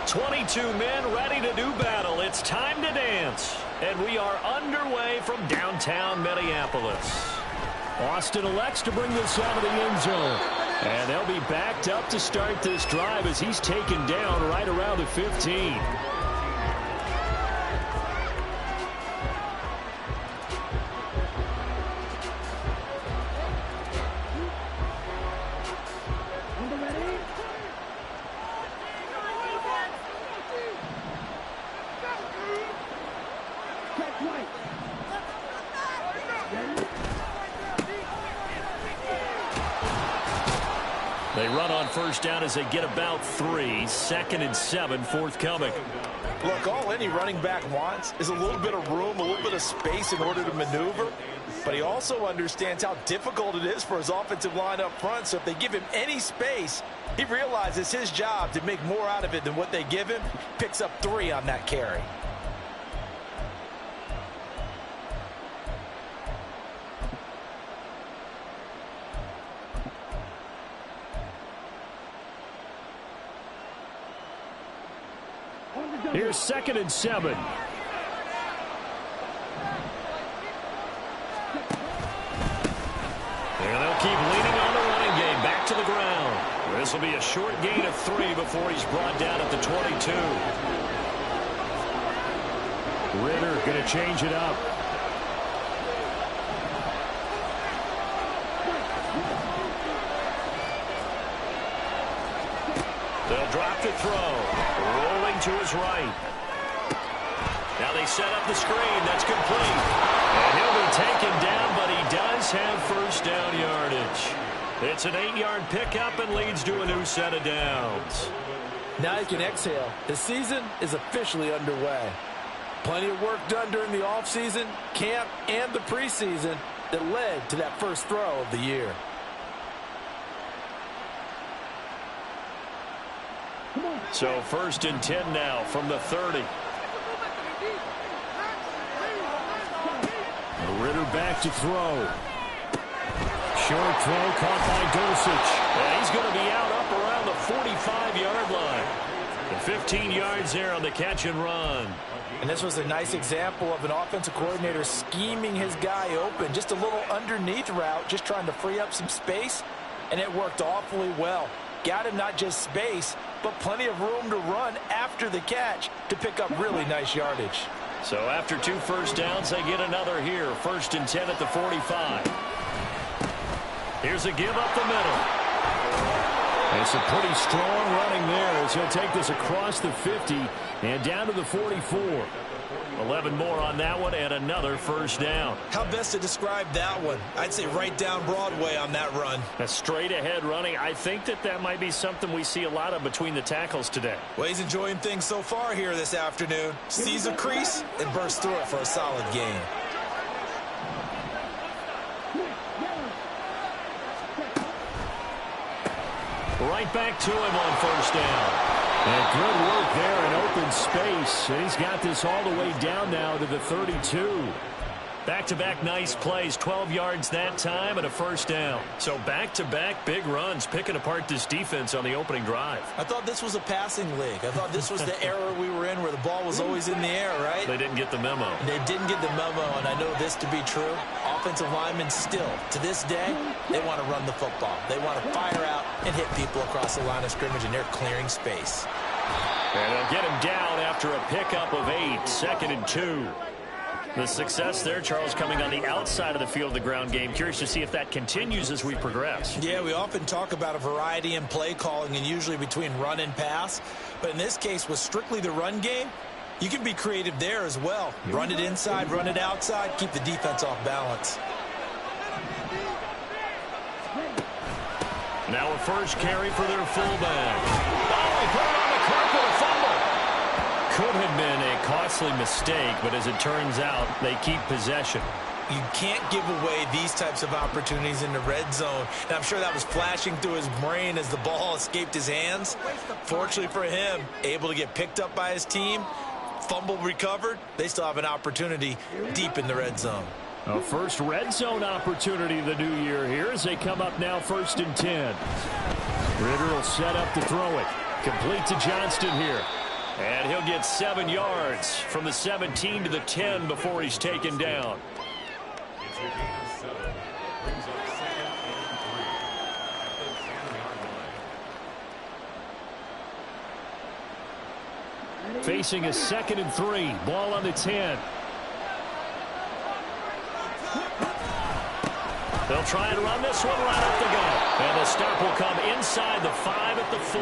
22 men ready to do battle. It's time to dance. And we are underway from downtown Minneapolis. Austin elects to bring this out of the end zone. And they'll be backed up to start this drive as he's taken down right around the 15. They run on first down as they get about 3. 2nd and 7 forthcoming. Look, all any running back wants is a little bit of room, a little bit of space in order to maneuver. But he also understands how difficult it is for his offensive line up front. So if they give him any space, he realizes his job to make more out of it than what they give him. Picks up 3 on that carry. Here's 2nd and 7. And they'll keep leaning on the running game. Back to the ground. This will be a short gain of 3 before he's brought down at the 22. Ritter going to change it up. They'll drop to throw. Rolling to his right. Now they set up the screen. That's complete. And he'll be taken down, but he does have first down yardage. It's an 8-yard pickup and leads to a new set of downs. Now you can exhale. The season is officially underway. Plenty of work done during the offseason, camp, and the preseason that led to that first throw of the year. So 1st and 10 now from the 30. Ritter back to throw. Short throw caught by Dulcich. And he's going to be out up around the 45-yard line. And 15 yards there on the catch and run. And this was a nice example of an offensive coordinator scheming his guy open. Just a little underneath route, just trying to free up some space. And it worked awfully well. Got him not just space, but plenty of room to run after the catch to pick up really nice yardage. So after 2 first downs, they get another here. 1st and 10 at the 45. Here's a give up the middle. It's a pretty strong running there as he'll take this across the 50 and down to the 44. 11 more on that one and another first down. How best to describe that one? I'd say right down Broadway on that run. A straight ahead running. I think that might be something we see a lot of between the tackles today. Well, he's enjoying things so far here this afternoon. Sees a crease and bursts through it for a solid gain. Right back to him on first down. And good work there in open space. And he's got this all the way down now to the 32. Back-to-back nice plays. 12 yards that time and a first down. So back-to-back big runs, picking apart this defense on the opening drive. I thought this was a passing league. I thought this was the era we were in where the ball was always in the air, right? They didn't get the memo. They didn't get the memo, and I know this to be true. Offensive linemen still, to this day, they want to run the football. They want to fire out and hit people across the line of scrimmage, and they're clearing space. And they'll get him down after a pickup of 8. 2nd and 2. The success there, Charles, coming on the outside of the field of the ground game. Curious to see if that continues as we progress. Yeah, we often talk about a variety in play calling and usually between run and pass. But in this case, with strictly the run game, you can be creative there as well. Run it inside, run it outside, keep the defense off balance. Now a first carry for their fullback. Oh, he put it on the carpet, a fumble. Could have been a costly mistake, but as it turns out, they keep possession. You can't give away these types of opportunities in the red zone. And I'm sure that was flashing through his brain as the ball escaped his hands. Fortunately for him, able to get picked up by his team, fumble recovered. They still have an opportunity deep in the red zone. A first red zone opportunity the new year here as they come up now 1st and 10. Ritter will set up to throw it. Complete to Johnston here. And he'll get 7 yards from the 17 to the 10 before he's taken down. It's a gain of 7. Brings up 2nd and 3 at the 10-yard line. Facing a 2nd and 3. Ball on the 10. They'll try and run this one right up the gut. And the stop will come inside the 5 at the 4.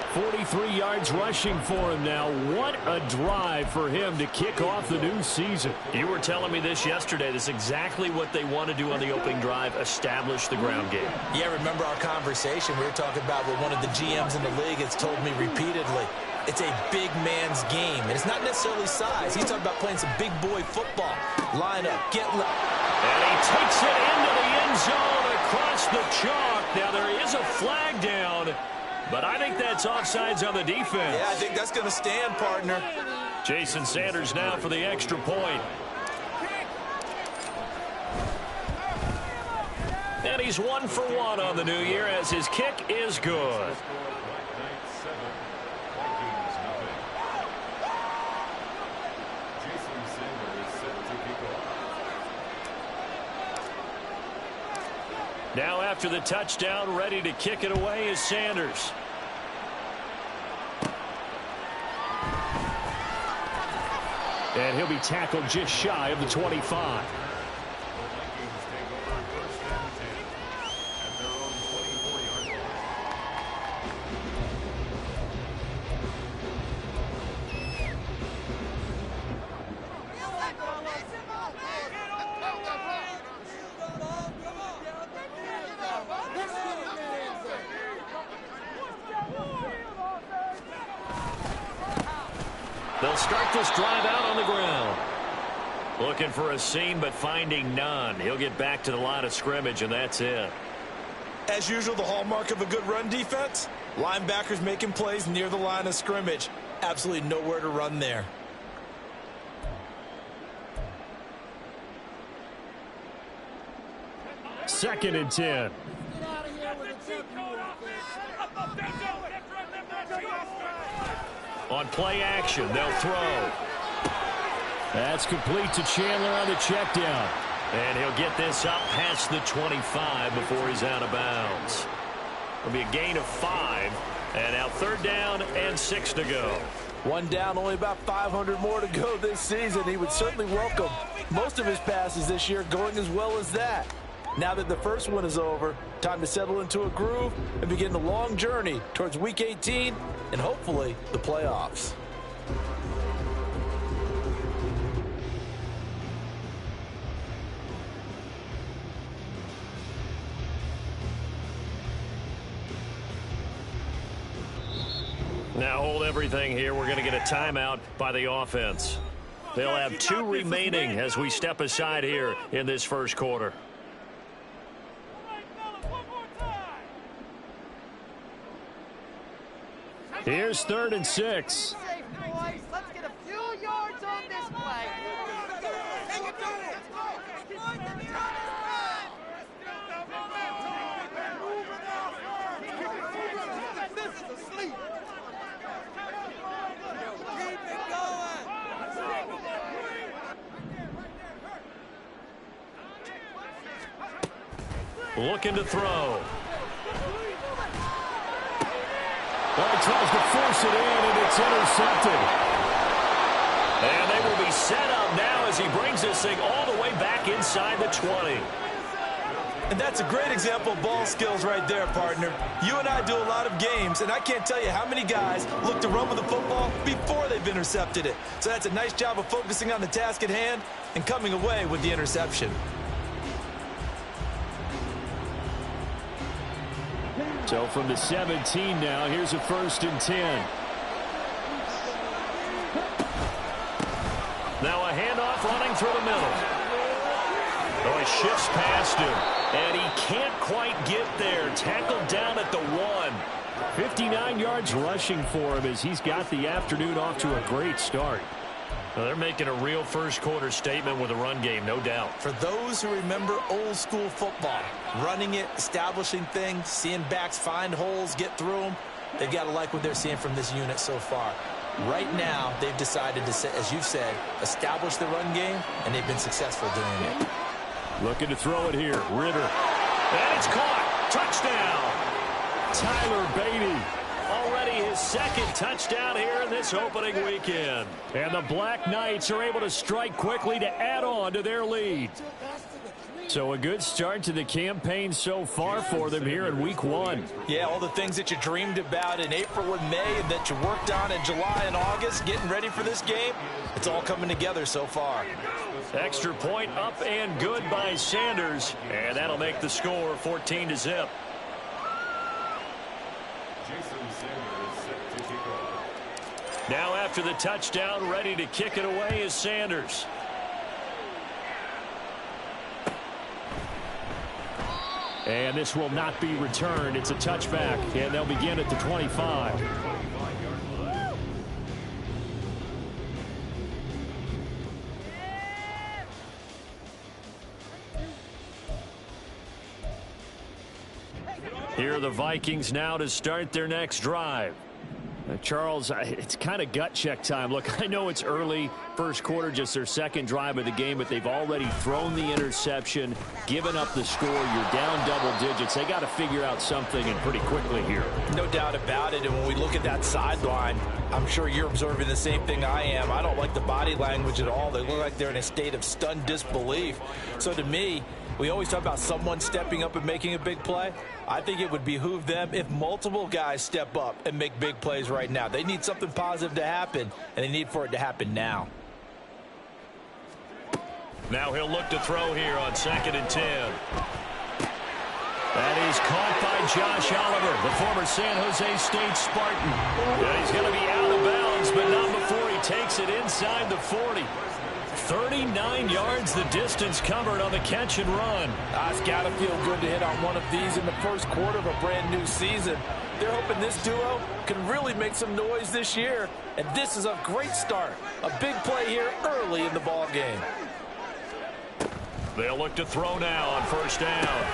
43 yards rushing for him now. What a drive for him to kick off the new season. You were telling me this yesterday. This is exactly what they want to do on the opening drive, establish the ground game. Yeah, remember our conversation? We were talking about what one of the GMs in the league has told me repeatedly. It's a big man's game, and it's not necessarily size. He's talking about playing some big boy football. Line up, get low. And he takes it into the end zone across the chalk. Now there is a flag down, but I think that's offsides on the defense. Yeah, I think that's going to stand, partner. Jason Sanders now for the extra point. And he's 1 for 1 on the new year as his kick is good. Now after the touchdown, ready to kick it away is Sanders. And he'll be tackled just shy of the 25. They'll start this drive out on the ground. Looking for a seam, but finding none. He'll get back to the line of scrimmage, and that's it. As usual, the hallmark of a good run defense, linebackers making plays near the line of scrimmage. Absolutely nowhere to run there. Second and 10. On play action, they'll throw. That's complete to Chandler on the check down. And he'll get this up past the 25 before he's out of bounds. It'll be a gain of 5. And now 3rd down and 6 to go. 1 down, only about 500 more to go this season. He would certainly welcome most of his passes this year going as well as that. Now that the first one is over, time to settle into a groove and begin the long journey towards Week 18 and hopefully the playoffs. Now hold everything here. We're going to get a timeout by the offense. They'll have 2 remaining as we step aside here in this first quarter. Here's 3rd and 6. Let's get a few yards on this play. This is asleep. Keep it going. Looking to throw. Well, he tries to force it in, and it's intercepted. And they will be set up now as he brings this thing all the way back inside the 20. And that's a great example of ball skills right there, partner. You and I do a lot of games, and I can't tell you how many guys look to run with the football before they've intercepted it. So that's a nice job of focusing on the task at hand and coming away with the interception. So from the 17 now, here's a 1st and 10. Now a handoff running through the middle. Oh, he shifts past him, and he can't quite get there. Tackled down at the 1. 59 yards rushing for him as he's got the afternoon off to a great start. Well, they're making a real first quarter statement with a run game, no doubt. For those who remember old school football, running it, establishing things, seeing backs find holes, get through them, they've got to like what they're seeing from this unit so far. Right now, they've decided to, as you've said, establish the run game, and they've been successful doing it. Looking to throw it here. Ritter. And it's caught. Touchdown. Tyler Beatty. Already his second touchdown here in this opening weekend. And the Black Knights are able to strike quickly to add on to their lead. So a good start to the campaign so far for them here in week 1. Yeah, all the things that you dreamed about in April and May and that you worked on in July and August, getting ready for this game, it's all coming together so far. Extra point up and good by Sanders. And that'll make the score 14-0. Now after the touchdown, ready to kick it away is Sanders. And this will not be returned. It's a touchback, and they'll begin at the 25. Here are the Vikings now to start their next drive. Charles, it's kind of gut check time. Look, I know it's early, first quarter, just their second drive of the game, but they've already thrown the interception, given up the score. You're down double digits. They got to figure out something, and pretty quickly here. No doubt about it, and when we look at that sideline, I'm sure you're observing the same thing I am. I don't like the body language at all. They look like they're in a state of stunned disbelief. So to me, we always talk about someone stepping up and making a big play. I think it would behoove them if multiple guys step up and make big plays right now. They need something positive to happen, and they need for it to happen now. Now he'll look to throw here on 2nd and 10. That is caught by Josh Oliver, the former San Jose State Spartan. And he's going to be out of bounds, but not before he takes it inside the 40. 39 yards the distance covered on the catch and run. It's got to feel good to hit on one of these in the first quarter of a brand new season. They're hoping this duo can really make some noise this year, and this is a great start. A big play here early in the ball game. They'll look to throw now on 1st down.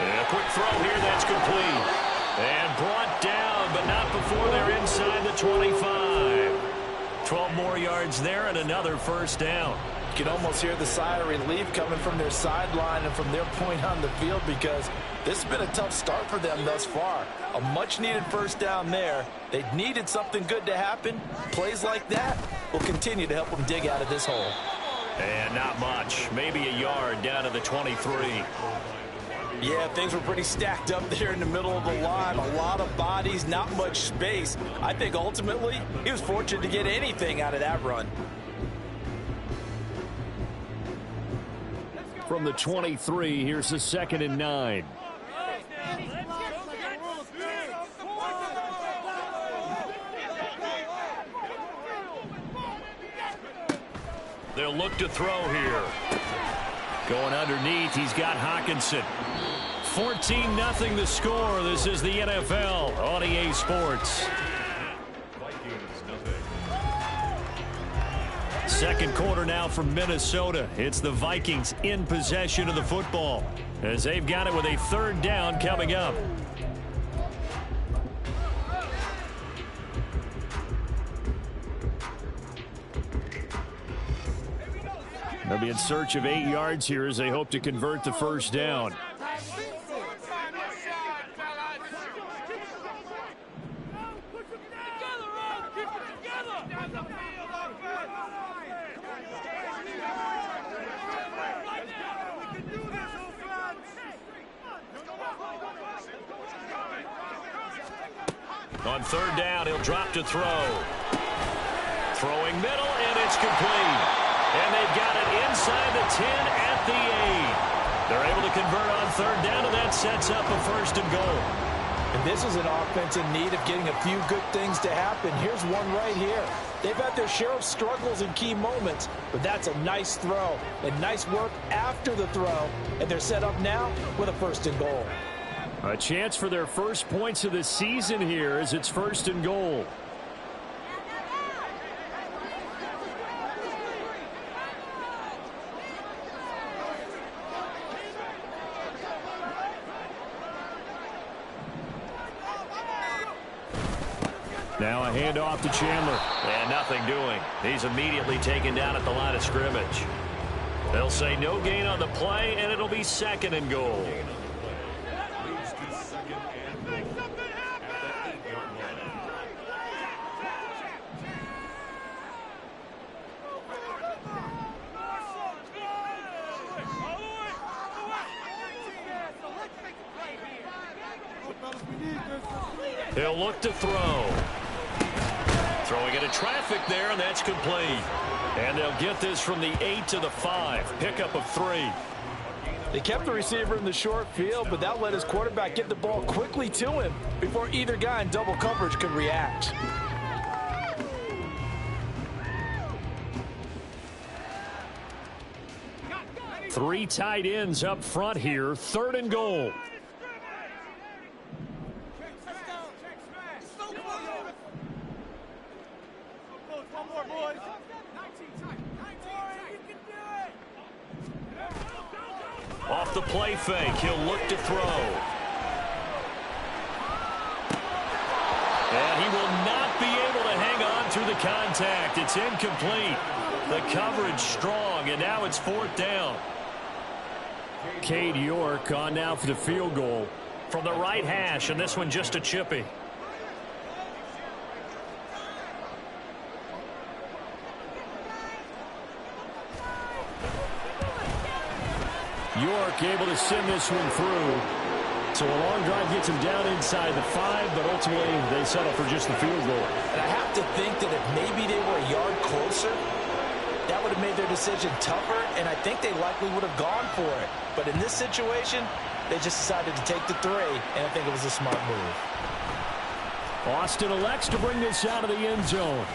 And a quick throw here that's complete. And brought down, but not before they're inside the 25. 12 more yards there and another 1st down. You can almost hear the sigh of relief coming from their sideline and from their point on the field, because this has been a tough start for them thus far. A much-needed 1st down there. They needed something good to happen. Plays like that will continue to help them dig out of this hole. And not much. Maybe a yard down to the 23. Yeah, things were pretty stacked up there in the middle of the line. A lot of bodies, not much space. I think ultimately he was fortunate to get anything out of that run. From the 23, here's the 2nd and 9. They'll look to throw here. Going underneath, he's got Hawkinson. 14-0 the score. This is the NFL on EA Sports. Second quarter now from Minnesota. It's the Vikings in possession of the football as they've got it with a 3rd down coming up. They'll be in search of 8 yards here as they hope to convert the 1st down. On 3rd down, he'll drop to throw. Throwing middle, and it's complete. And they've got it inside the 10 at the 8. They're able to convert on 3rd down, and that sets up a 1st and goal. And this is an offense in need of getting a few good things to happen. Here's one right here. They've had their share of struggles in key moments, but that's a nice throw and nice work after the throw. And they're set up now with a 1st and goal. A chance for their first points of the season here as it's 1st and goal. Now a handoff to Chandler. And nothing doing. He's immediately taken down at the line of scrimmage. They'll say no gain on the play, and it'll be 2nd and goal. Leads to 2nd and goal at the 8-yard line. He'll look to throw. Throwing into traffic there, and that's complete. And they'll get this from the 8 to the 5. Pickup of 3. They kept the receiver in the short field, but that let his quarterback get the ball quickly to him before either guy in double coverage could react. Three tight ends up front here. 3rd and goal. Off the play fake, he'll look to throw. And he will not be able to hang on through the contact. It's incomplete. The coverage strong, and now it's 4th down. Cade York on now for the field goal from the right hash, and this one just a chippy. York able to send this one through. So a long drive gets him down inside the 5, but ultimately they settle for just the field goal. And I have to think that if maybe they were a yard closer, that would have made their decision tougher, and I think they likely would have gone for it. But in this situation, they just decided to take the 3, and I think it was a smart move. Austin elects to bring this out of the end zone.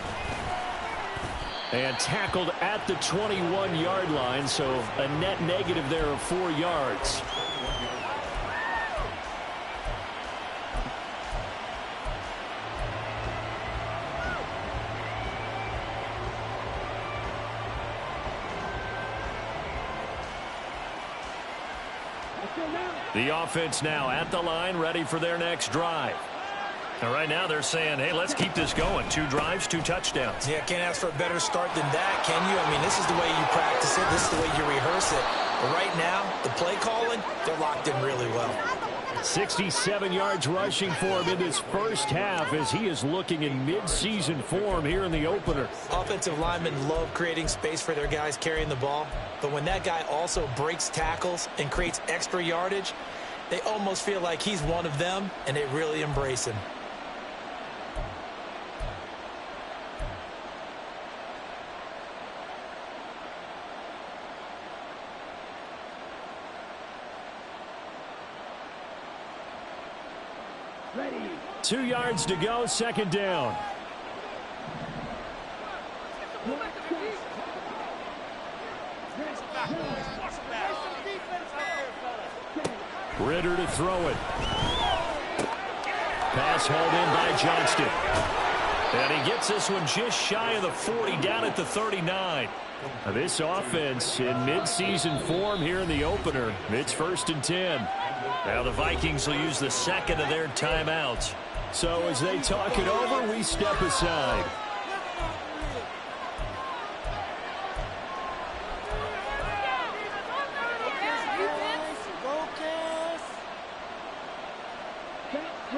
And tackled at the 21-yard line, so a net negative there of 4 yards. The offense now at the line, ready for their next drive. And right now they're saying, hey, let's keep this going. 2 drives, 2 touchdowns. Yeah, can't ask for a better start than that, can you? I mean, this is the way you practice it. This is the way you rehearse it. But right now, the play calling, they're locked in really well. 67 yards rushing for him in this first half as he is looking in mid-season form here in the opener. Offensive linemen love creating space for their guys carrying the ball. But when that guy also breaks tackles and creates extra yardage, they almost feel like he's one of them, and they really embrace him. Ready. 2 yards to go, 2nd down. Ritter to throw it. Pass hauled in by Johnston. And he gets this one just shy of the 40, down at the 39. Now this offense in mid-season form here in the opener. It's 1st and 10. Now the Vikings will use the 2nd of their timeouts. So as they talk it over, we step aside.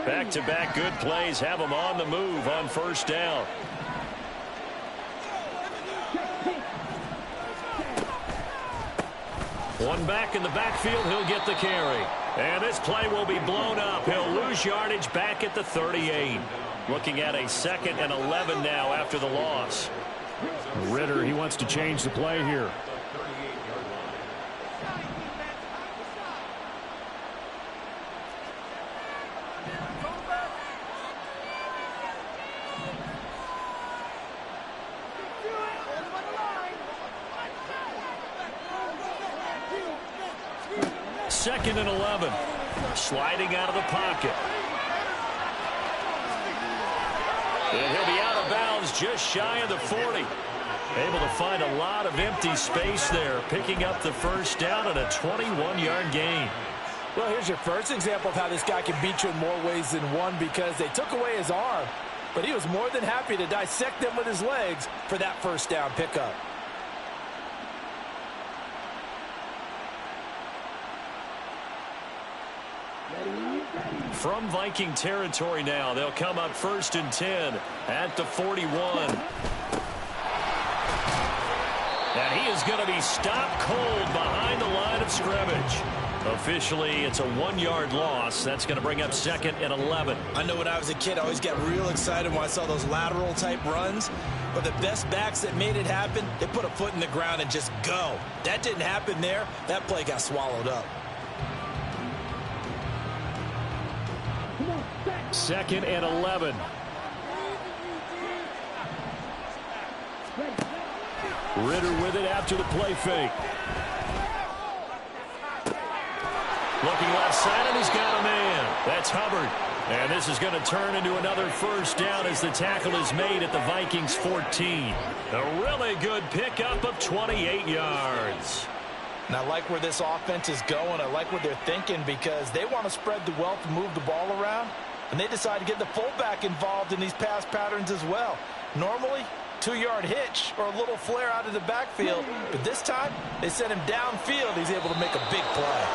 Back-to-back good plays have them on the move on 1st down. One back in the backfield, he'll get the carry. And this play will be blown up. He'll lose yardage back at the 38. Looking at a 2nd and 11 now after the loss. Ritter, he wants to change the play here. Second and 11. Sliding out of the pocket. And he'll be out of bounds just shy of the 40. Able to find a lot of empty space there, picking up the 1st down and a 21-yard gain. Well, here's your first example of how this guy can beat you in more ways than one, because they took away his arm. but he was more than happy to dissect them with his legs for that first down pickup. From Viking territory now, they'll come up 1st and 10 at the 41. And he is going to be stopped cold behind the line of scrimmage. Officially, it's a 1-yard loss. That's going to bring up 2nd and 11. I know when I was a kid, I always got real excited when I saw those lateral type runs. But the best backs that made it happen, they put a foot in the ground and just go. That didn't happen there. That play got swallowed up. 2nd and 11. Ritter with it after the play fake. Looking left side, and he's got a man. That's Hubbard. And this is going to turn into another first down as the tackle is made at the Vikings 14. A really good pickup of 28 yards. And I like where this offense is going. I like what they're thinking because they want to spread the wealth and move the ball around. And they decide to get the fullback involved in these pass patterns as well. Normally, 2-yard hitch or a little flare out of the backfield. But this time, they sent him downfield. He's able to make a big play.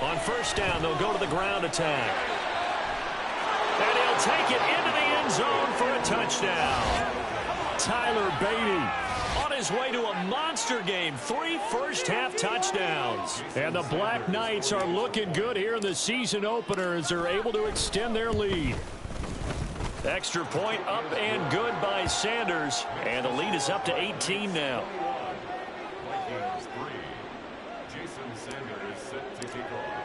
On first down, they'll go to the ground attack. And he'll take it into the end zone for a touchdown. Tyler Beatty on his way to a monster game. 3 first-half touchdowns. And the Black Knights are looking good here in the season opener as they're able to extend their lead. Extra point up and good by Sanders. And the lead is up to 18 now. Vikings 3. Jason Sanders set to kick off.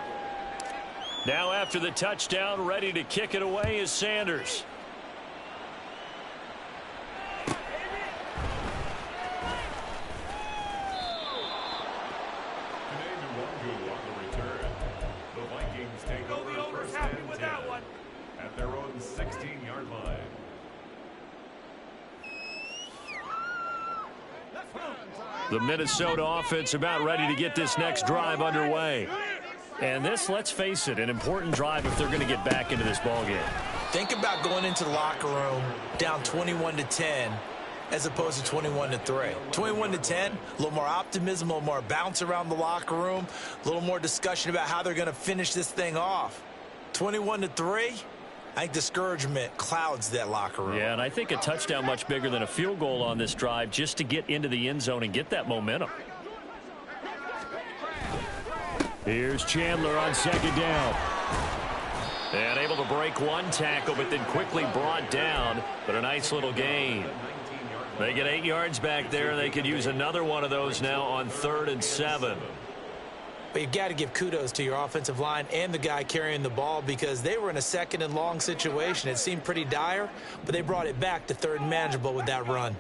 Now after the touchdown, ready to kick it away is Sanders. On the return. The Vikings take over 1st and 10 at their own 16-yard line. The Minnesota offense about ready to get this next drive underway. And this, let's face it, an important drive if they're going to get back into this ballgame. Think about going into the locker room down 21-10 as opposed to 21-3. 21-10, a little more optimism, a little more bounce around the locker room, a little more discussion about how they're going to finish this thing off. 21-3, I think discouragement clouds that locker room. Yeah, and I think a touchdown much bigger than a field goal on this drive just to get into the end zone and get that momentum. Here's Chandler on 2nd down. And able to break one tackle, but then quickly brought down. But a nice little gain. They get 8 yards back there, and they could use another one of those now on 3rd and 7. But you've got to give kudos to your offensive line and the guy carrying the ball because they were in a 2nd and long situation. It seemed pretty dire, but they brought it back to 3rd and manageable with that run.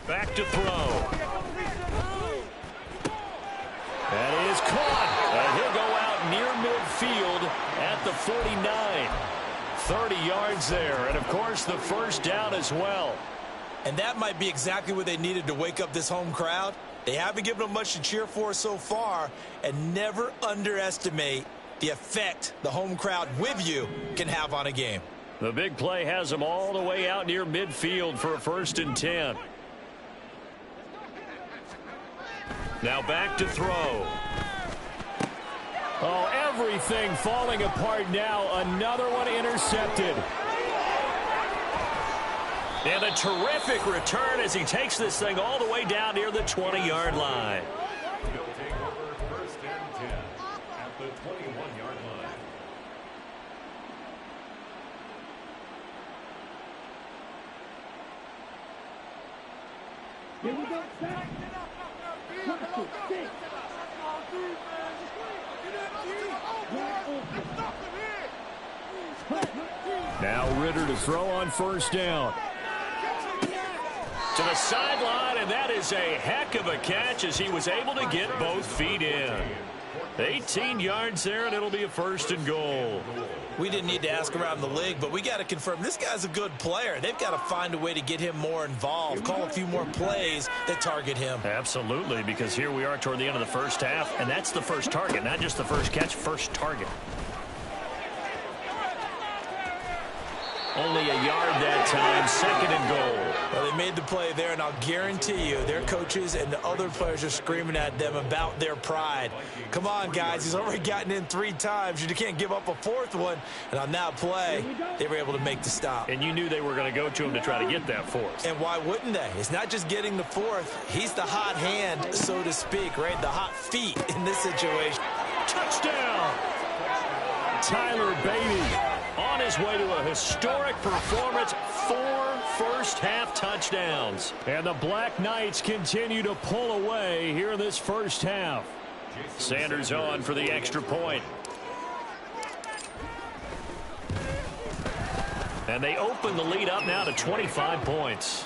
Back to throw. That is caught. And he'll go out near midfield at the 49. 30 yards there. And, of course, the first down as well. And that might be exactly what they needed to wake up this home crowd. They haven't given them much to cheer for so far. And never underestimate the effect the home crowd with you can have on a game. The big play has them all the way out near midfield for a 1st and 10. Now back to throw. Oh, everything falling apart now. Another one intercepted. And a terrific return as he takes this thing all the way down near the 20-yard line. He'll take over 1st and 10 at the 21-yard line. Here we go, back. Now Ritter to throw on 1st down. To the sideline, and that is a heck of a catch as he was able to get both feet in. 18 yards there, and it'll be a 1st and goal. We didn't need to ask around the league, but we got to confirm this guy's a good player. They've got to find a way to get him more involved, call a few more plays that target him. Absolutely, because here we are toward the end of the first half, and that's the first target, not just the first catch, first target. Only a yard that time, 2nd and goal. Well, they made the play there, and I'll guarantee you their coaches and the other players are screaming at them about their pride. Come on, guys. He's already gotten in 3 times. You can't give up a 4th one. And on that play, they were able to make the stop. And you knew they were going to go to him to try to get that 4th. And why wouldn't they? It's not just getting the 4th. He's the hot hand, so to speak, right? The hot feet in this situation. Touchdown! Tyler Beatty on his way to a historic performance, 4 first-half touchdowns. And the Black Knights continue to pull away here in this first half. Sanders on for the extra point. And they open the lead up now to 25 points.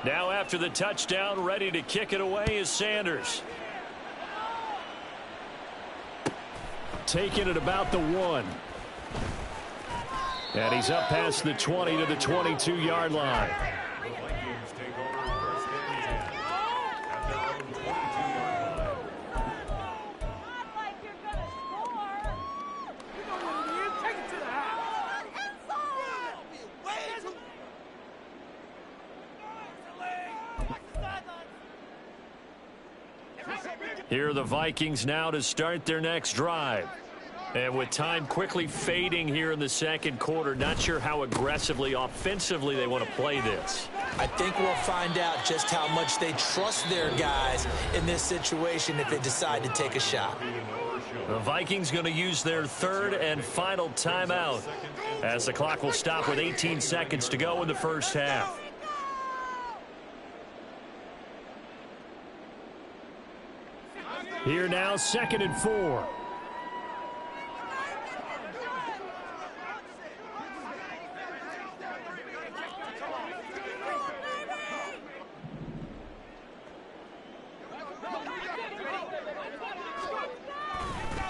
Now after the touchdown, ready to kick it away is Sanders. Taking it about the 1. And he's up past the 20 to the 22-yard line. Here are the Vikings now to start their next drive. And with time quickly fading here in the 2nd quarter, not sure how aggressively, offensively they want to play this. I think we'll find out just how much they trust their guys in this situation if they decide to take a shot. The Vikings going to use their 3rd and final timeout as the clock will stop with 18 seconds to go in the first half. Here now, 2nd and 4.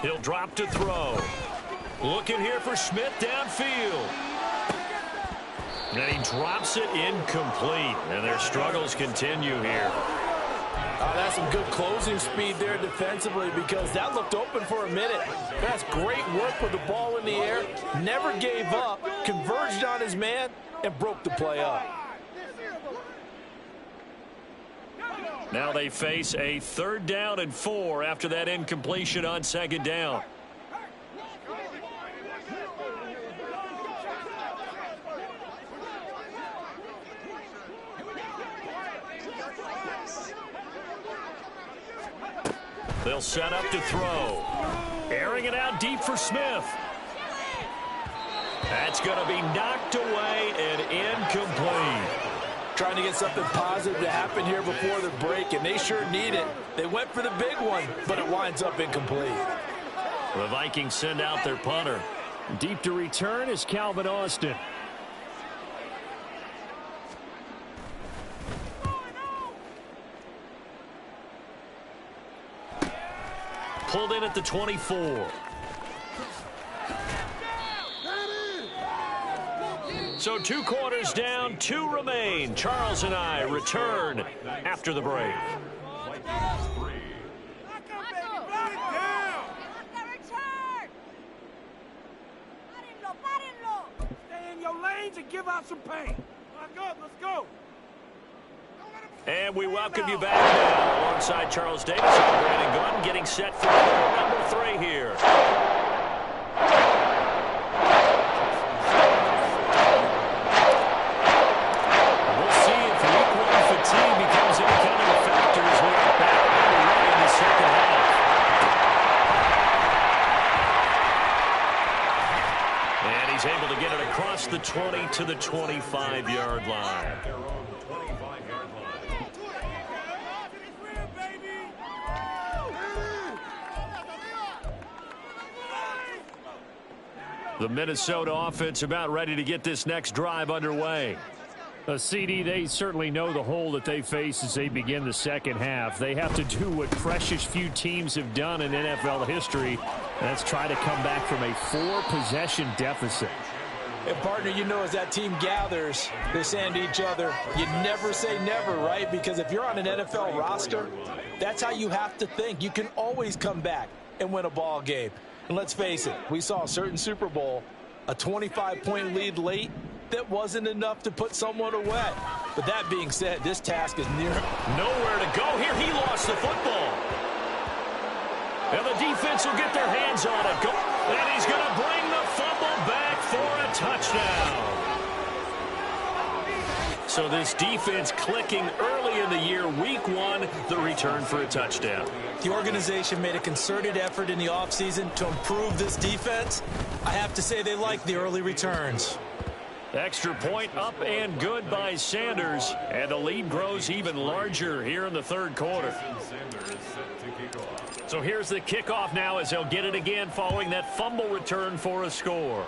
He'll drop to throw. Looking here for Smith downfield. And he drops it incomplete. And their struggles continue here. That's some good closing speed there defensively because that looked open for a minute. That's great work with the ball in the air. Never gave up, converged on his man, and broke the play up. Now they face a 3rd down and 4 after that incompletion on 2nd down. They'll set up to throw. Airing it out deep for Smith. That's going to be knocked away and incomplete. Trying to get something positive to happen here before the break, and they sure need it. They went for the big one, but it winds up incomplete. The Vikings send out their punter. Deep to return is Calvin Austin. Pulled in at the 24. So 2 quarters down, 2 remain. Charles and I return after the break. Stay in your lanes and give out some pain. Let's go. And we welcome you back now alongside Charles Davis and Brandon Gordon getting set for number 3 here. We'll see if week 1 fatigue becomes any kind of a factor as we are back underway in the 2nd half. And he's able to get it across the 20 to the 25-yard line. The Minnesota offense about ready to get this next drive underway. CD, they certainly know the hole that they face as they begin the second half. They have to do what precious few teams have done in NFL history. That's try to come back from a 4-possession deficit. And, partner, you know, as that team gathers, they're saying to each other, you never say never, right? Because if you're on an NFL roster, that's how you have to think. You can always come back and win a ball game. And let's face it, we saw a certain Super Bowl, a 25-point lead late, that wasn't enough to put someone away. But that being said, this task is near nowhere to go here. He lost the football. And the defense will get their hands on it. And he's going to bring the fumble back for a touchdown. So this defense clicking early in the year, week 1, the return for a touchdown. The organization made a concerted effort in the offseason to improve this defense. I have to say they like the early returns. Extra point up and good by Sanders. And the lead grows even larger here in the third quarter. So here's the kickoff now as they'll get it again following that fumble return for a score.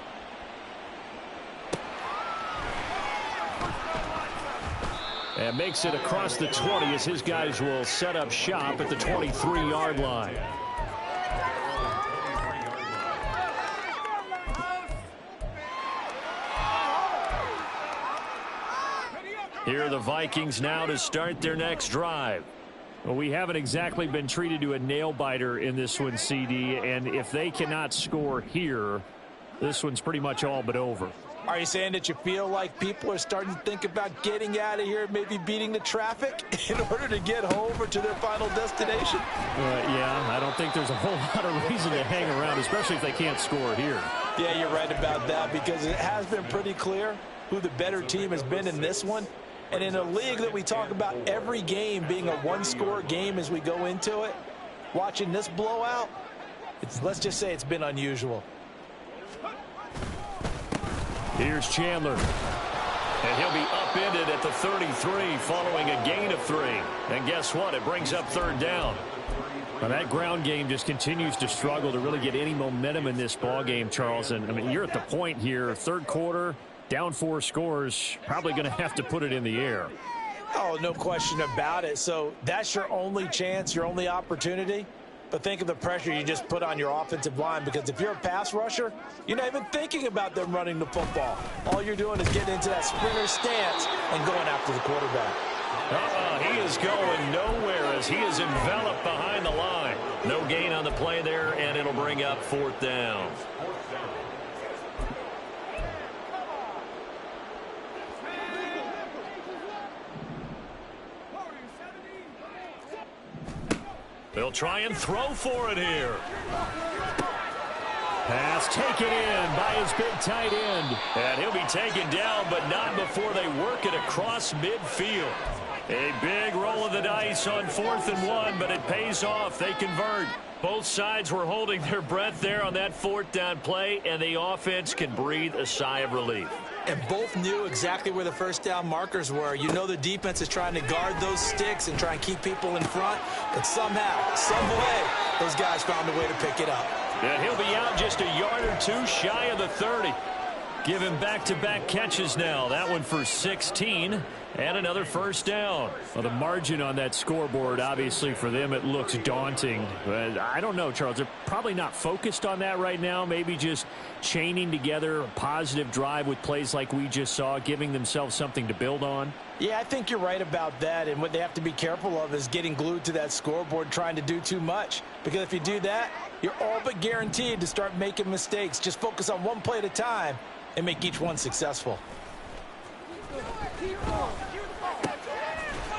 And makes it across the 20 as his guys will set up shop at the 23-yard line. Here are the Vikings now to start their next drive. Well, we haven't exactly been treated to a nail-biter in this one, CD, and if they cannot score here, this one's pretty much all but over. Are you saying that you feel like people are starting to think about getting out of here, maybe beating the traffic in order to get home or to their final destination? Yeah, I don't think there's a whole lot of reason to hang around, especially if they can't score here. Yeah, you're right about that, because it has been pretty clear who the better team has been in this one. And in a league that we talk about every game being a one-score game as we go into it, watching this blowout, let's just say it's been unusual. Here's Chandler. And he'll be upended at the 33 following a gain of 3. And guess what? It brings up third down. Now that ground game just continues to struggle to really get any momentum in this ball game, Charles. And I mean, you're at the point here, third quarter, down 4 scores, probably going to have to put it in the air. Oh, no question about it. So that's your only chance, your only opportunity. But think of the pressure you just put on your offensive line, because if you're a pass rusher, you're not even thinking about them running the football. All you're doing is getting into that sprinter stance and going after the quarterback. He is going nowhere as he is enveloped behind the line. No gain on the play there, and it'll bring up fourth down. They'll try and throw for it here. Pass taken in by his big tight end. And he'll be taken down, but not before they work it across midfield. A big roll of the dice on 4th and 1, but it pays off. They convert. Both sides were holding their breath there on that 4th down play, and the offense can breathe a sigh of relief. And both knew exactly where the first down markers were. You know the defense is trying to guard those sticks and try and keep people in front. But somehow, some way, those guys found a way to pick it up. And he'll be out just a yard or 2 shy of the 30. Give him back-to-back catches now. That one for 16 and another first down. Well, the margin on that scoreboard, obviously for them, it looks daunting. But I don't know, Charles. They're probably not focused on that right now. Maybe just chaining together a positive drive with plays like we just saw, giving themselves something to build on. Yeah, I think you're right about that. And what they have to be careful of is getting glued to that scoreboard, trying to do too much. Because if you do that, you're all but guaranteed to start making mistakes. Just focus on one play at a time and make each one successful.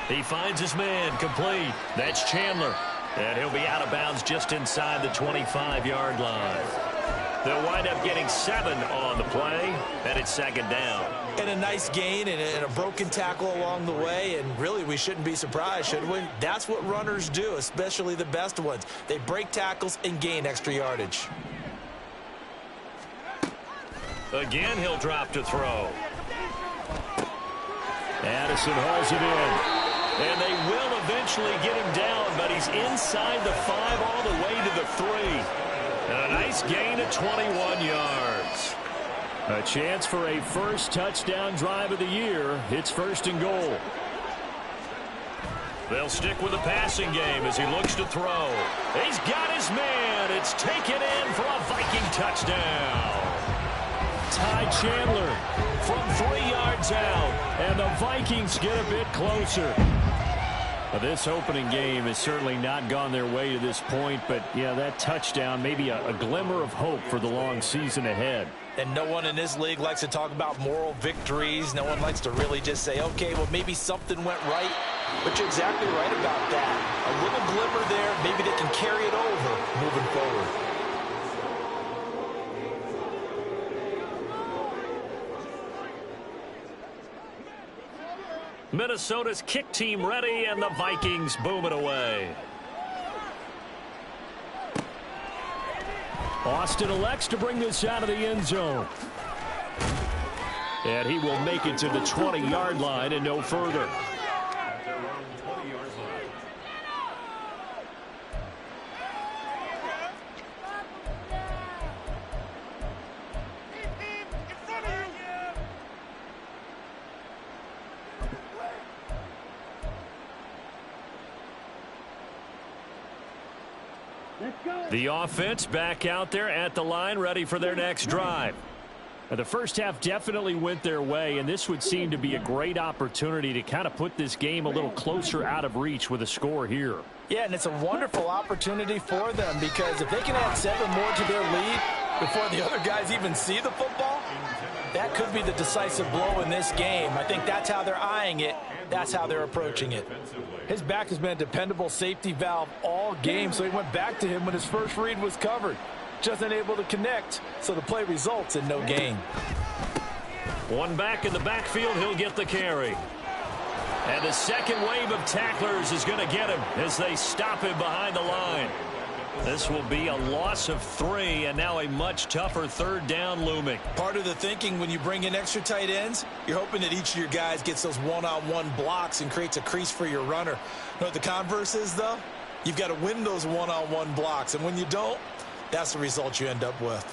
He finds his man complete. That's Chandler. And he'll be out of bounds just inside the 25-yard line. They'll wind up getting 7 on the play, and it's second down. And a nice gain and a broken tackle along the way, and really we shouldn't be surprised, should we? That's what runners do, especially the best ones. They break tackles and gain extra yardage. Again, he'll drop to throw. Addison hauls it in. And they will eventually get him down, but he's inside the 5 all the way to the 3. And a nice gain of 21 yards. A chance for a first touchdown drive of the year. It's 1st and goal. They'll stick with the passing game as he looks to throw. He's got his man. It's taken in for a Viking touchdown. Ty Chandler from 3 yards out, and the Vikings get a bit closer. This opening game has certainly not gone their way to this point, but yeah, that touchdown, maybe a glimmer of hope for the long season ahead. And no one in this league likes to talk about moral victories. No one likes to really just say, okay, well, maybe something went right. But you're exactly right about that. A little glimmer there, maybe they can carry it over moving forward. Minnesota's kick team ready, and the Vikings boom it away. Austin elects to bring this out of the end zone. And he will make it to the 20-yard line and no further. The offense back out there at the line, ready for their next drive. Now, the first half definitely went their way, and this would seem to be a great opportunity to kind of put this game a little closer out of reach with a score here. Yeah, and it's a wonderful opportunity for them, because if they can add 7 more to their lead before the other guys even see the football, that could be the decisive blow in this game. I think that's how they're eyeing it. That's how they're approaching it. His back has been a dependable safety valve all game, so he went back to him when his first read was covered. Just unable to connect, so the play results in no gain. One back in the backfield, he'll get the carry. And the second wave of tacklers is going to get him as they stop him behind the line. This will be a loss of 3, and now a much tougher 3rd down looming. Part of the thinking when you bring in extra tight ends, you're hoping that each of your guys gets those one-on-one blocks and creates a crease for your runner. You know what the converse is, though? You've got to win those one-on-one blocks, and when you don't, that's the result you end up with.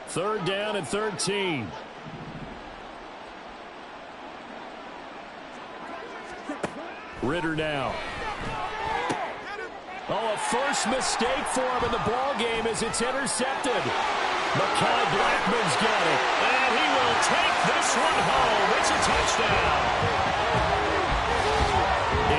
Third down and 13. Ritter now. Oh, a first mistake for him in the ball game as it's intercepted. Mekhi Blackman's got it, and he will take this one home. It's a touchdown.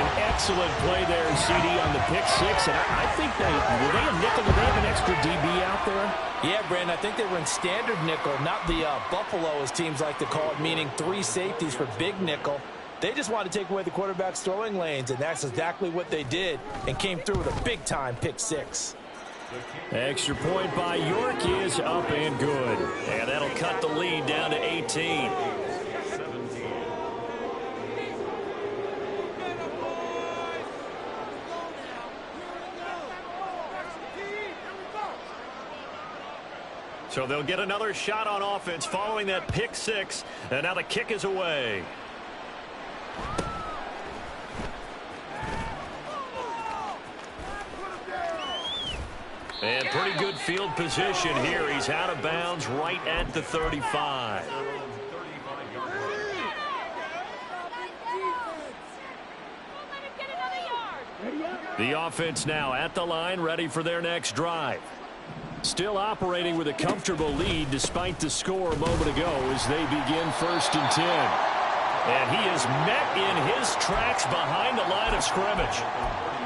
An excellent play there, CD, on the pick 6, and I think were they a nickel? Did they have an extra DB out there? Yeah, Brandon, I think they were in standard nickel, not the Buffalo, as teams like to call it, meaning 3 safeties for big nickel. They just wanted to take away the quarterback's throwing lanes, and that's exactly what they did, and came through with a big-time pick 6. Extra point by York is up and good. And that'll cut the lead down to 18. So they'll get another shot on offense following that pick 6, and now the kick is away. And pretty good field position here. He's out of bounds right at the 35. The offense now at the line, ready for their next drive. Still operating with a comfortable lead despite the score a moment ago as they begin 1st and 10. And he is met in his tracks behind the line of scrimmage.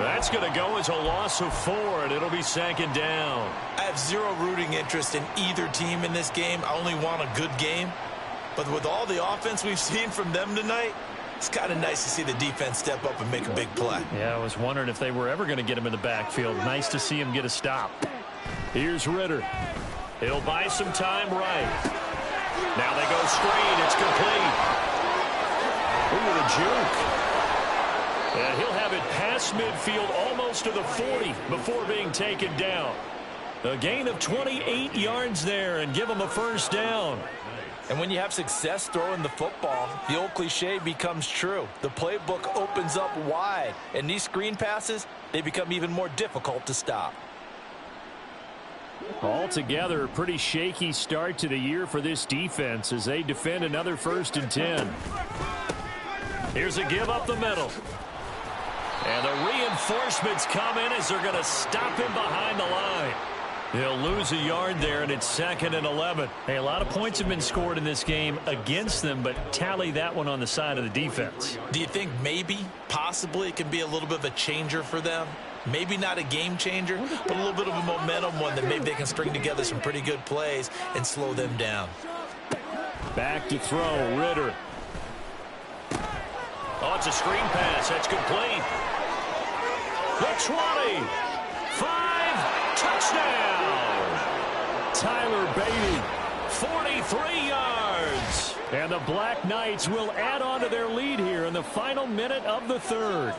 That's going to go as a loss of 4, and it'll be 2nd down. I have zero rooting interest in either team in this game. I only want a good game. But with all the offense we've seen from them tonight, it's kind of nice to see the defense step up and make a big play. Yeah, I was wondering if they were ever going to get him in the backfield. Nice to see him get a stop. Here's Ritter. He'll buy some time right. Now they go screen. It's complete. Ooh, the juke. And he'll have it past midfield almost to the 40 before being taken down. A gain of 28 yards there and give him a 1st down. And when you have success throwing the football, the old cliche becomes true. The playbook opens up wide, and these screen passes, they become even more difficult to stop. Altogether, a pretty shaky start to the year for this defense as they defend another 1st and 10. Here's a give up the middle. And the reinforcements come in as they're going to stop him behind the line. He'll lose a yard there, and it's 2nd and 11. Hey, a lot of points have been scored in this game against them, but tally that one on the side of the defense. Do you think maybe, possibly, it can be a little bit of a changer for them? Maybe not a game changer, but a little bit of a momentum one that maybe they can string together some pretty good plays and slow them down. Back to throw, Ritter. Oh, it's a screen pass. That's complete. The 20. 5. Touchdown. Tyler Beatty. 43 yards. And the Black Knights will add on to their lead here in the final minute of the 3rd.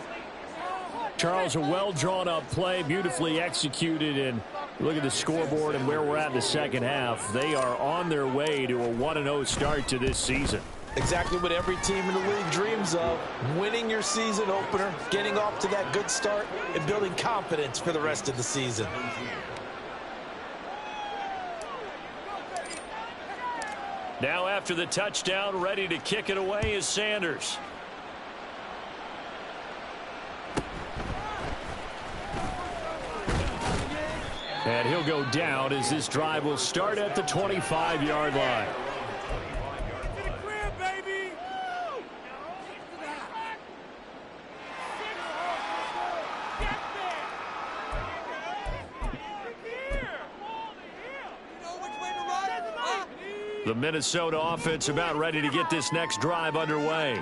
Charles, a well-drawn-up play, beautifully executed, and look at the scoreboard and where we're at in the 2nd half. They are on their way to a 1-0 start to this season. Exactly what every team in the league dreams of, winning your season opener, getting off to that good start, and building confidence for the rest of the season. Now after the touchdown, ready to kick it away is Sanders. And he'll go down as this drive will start at the 25-yard line. The Minnesota offense about ready to get this next drive underway.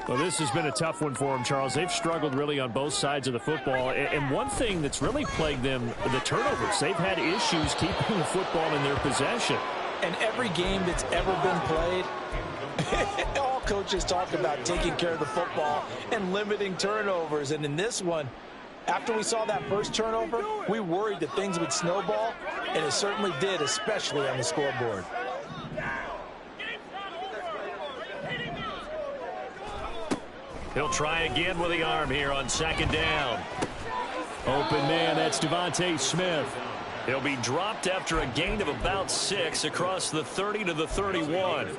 Well, this has been a tough one for them, Charles. They've struggled really on both sides of the football. And one thing that's really plagued them, the turnovers. They've had issues keeping the football in their possession. And every game that's ever been played, all coaches talk about taking care of the football and limiting turnovers. And in this one, after we saw that first turnover, we worried that things would snowball, and it certainly did, especially on the scoreboard. He'll try again with the arm here on 2nd down. Open man, that's Devontae Smith. He'll be dropped after a gain of about 6 across the 30 to the 31.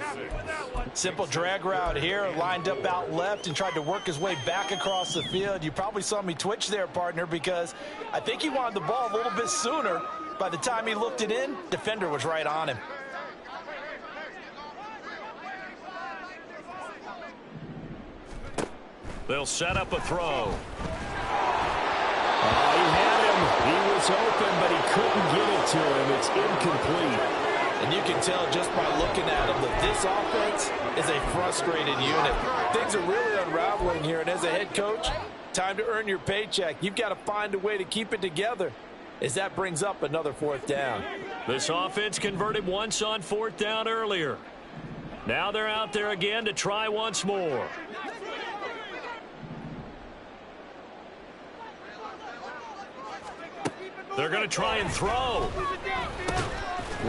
Simple drag route here, lined up out left and tried to work his way back across the field. You probably saw me twitch there, partner, because I think he wanted the ball a little bit sooner. By the time he looked it in, defender was right on him. They'll set up a throw. He had him. He was open, but he couldn't get it to him. It's incomplete. And you can tell just by looking at him that this offense is a frustrated unit. Things are really unraveling here, and as a head coach, time to earn your paycheck. You've got to find a way to keep it together as that brings up another 4th down. This offense converted once on 4th down earlier. Now they're out there again to try once more. They're going to try and throw.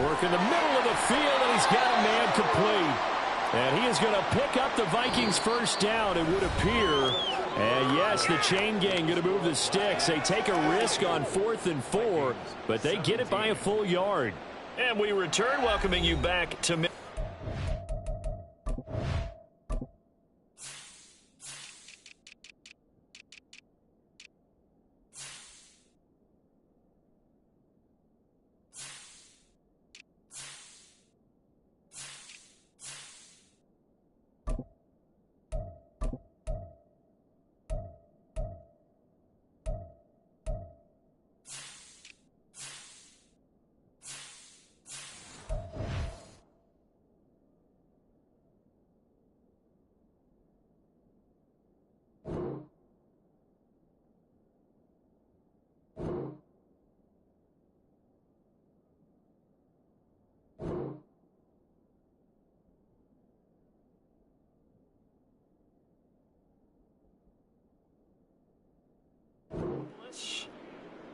Work in the middle of the field, and he's got a man complete. And he is going to pick up the Vikings' 1st down, it would appear. And yes, the chain gang going to move the sticks. They take a risk on 4th and 4, but they get it by a full yard. And we return, welcoming you back to...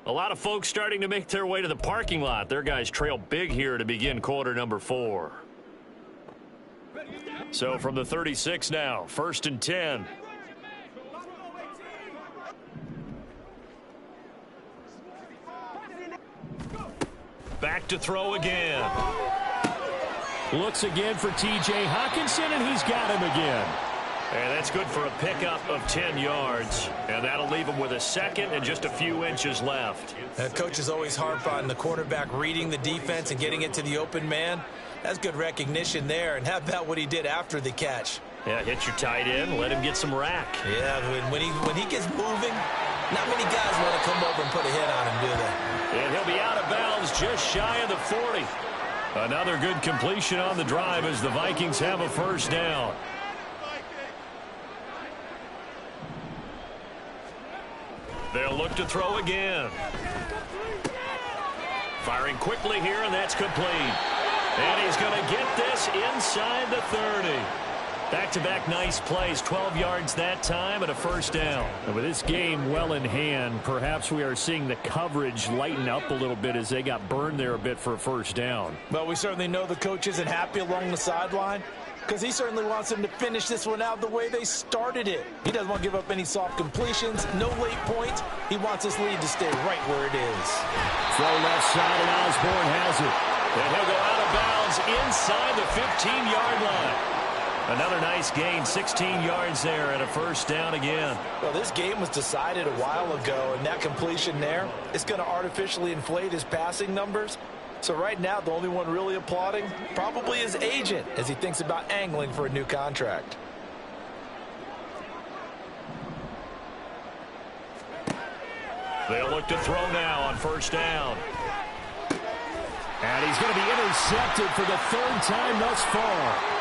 A lot of folks starting to make their way to the parking lot. Their guys trail big here to begin quarter number 4. So from the 36 now, 1st and 10. Back to throw again. Looks again for T.J. Hockenson, and he's got him again. And that's good for a pickup of 10 yards. And that'll leave him with a second and just a few inches left. Coaches always harp on the quarterback reading the defense and getting it to the open man. That's good recognition there. And how about what he did after the catch? Yeah, hit your tight end, let him get some rack. Yeah, when he gets moving, not many guys want to come over and put a hit on him, do they? And he'll be out of bounds just shy of the 40. Another good completion on the drive as the Vikings have a first down. They'll look to throw again. Firing quickly here, and that's complete. And he's going to get this inside the 30. Back-to-back nice plays, 12 yards that time and a first down. And with this game well in hand, perhaps we are seeing the coverage lighten up a little bit as they got burned there a bit for a first down. Well, we certainly know the coach isn't happy along the sideline because he certainly wants them to finish this one out the way they started it. He doesn't want to give up any soft completions, no late points. He wants this lead to stay right where it is. Throw left side, and Osborne has it. And he'll go out of bounds inside the 15-yard line. Another nice gain, 16 yards there and a first down again. Well, this game was decided a while ago, and that completion there is going to artificially inflate his passing numbers. So right now, the only one really applauding probably his agent as he thinks about angling for a new contract. They'll look to throw now on first down. And he's going to be intercepted for the third time thus far.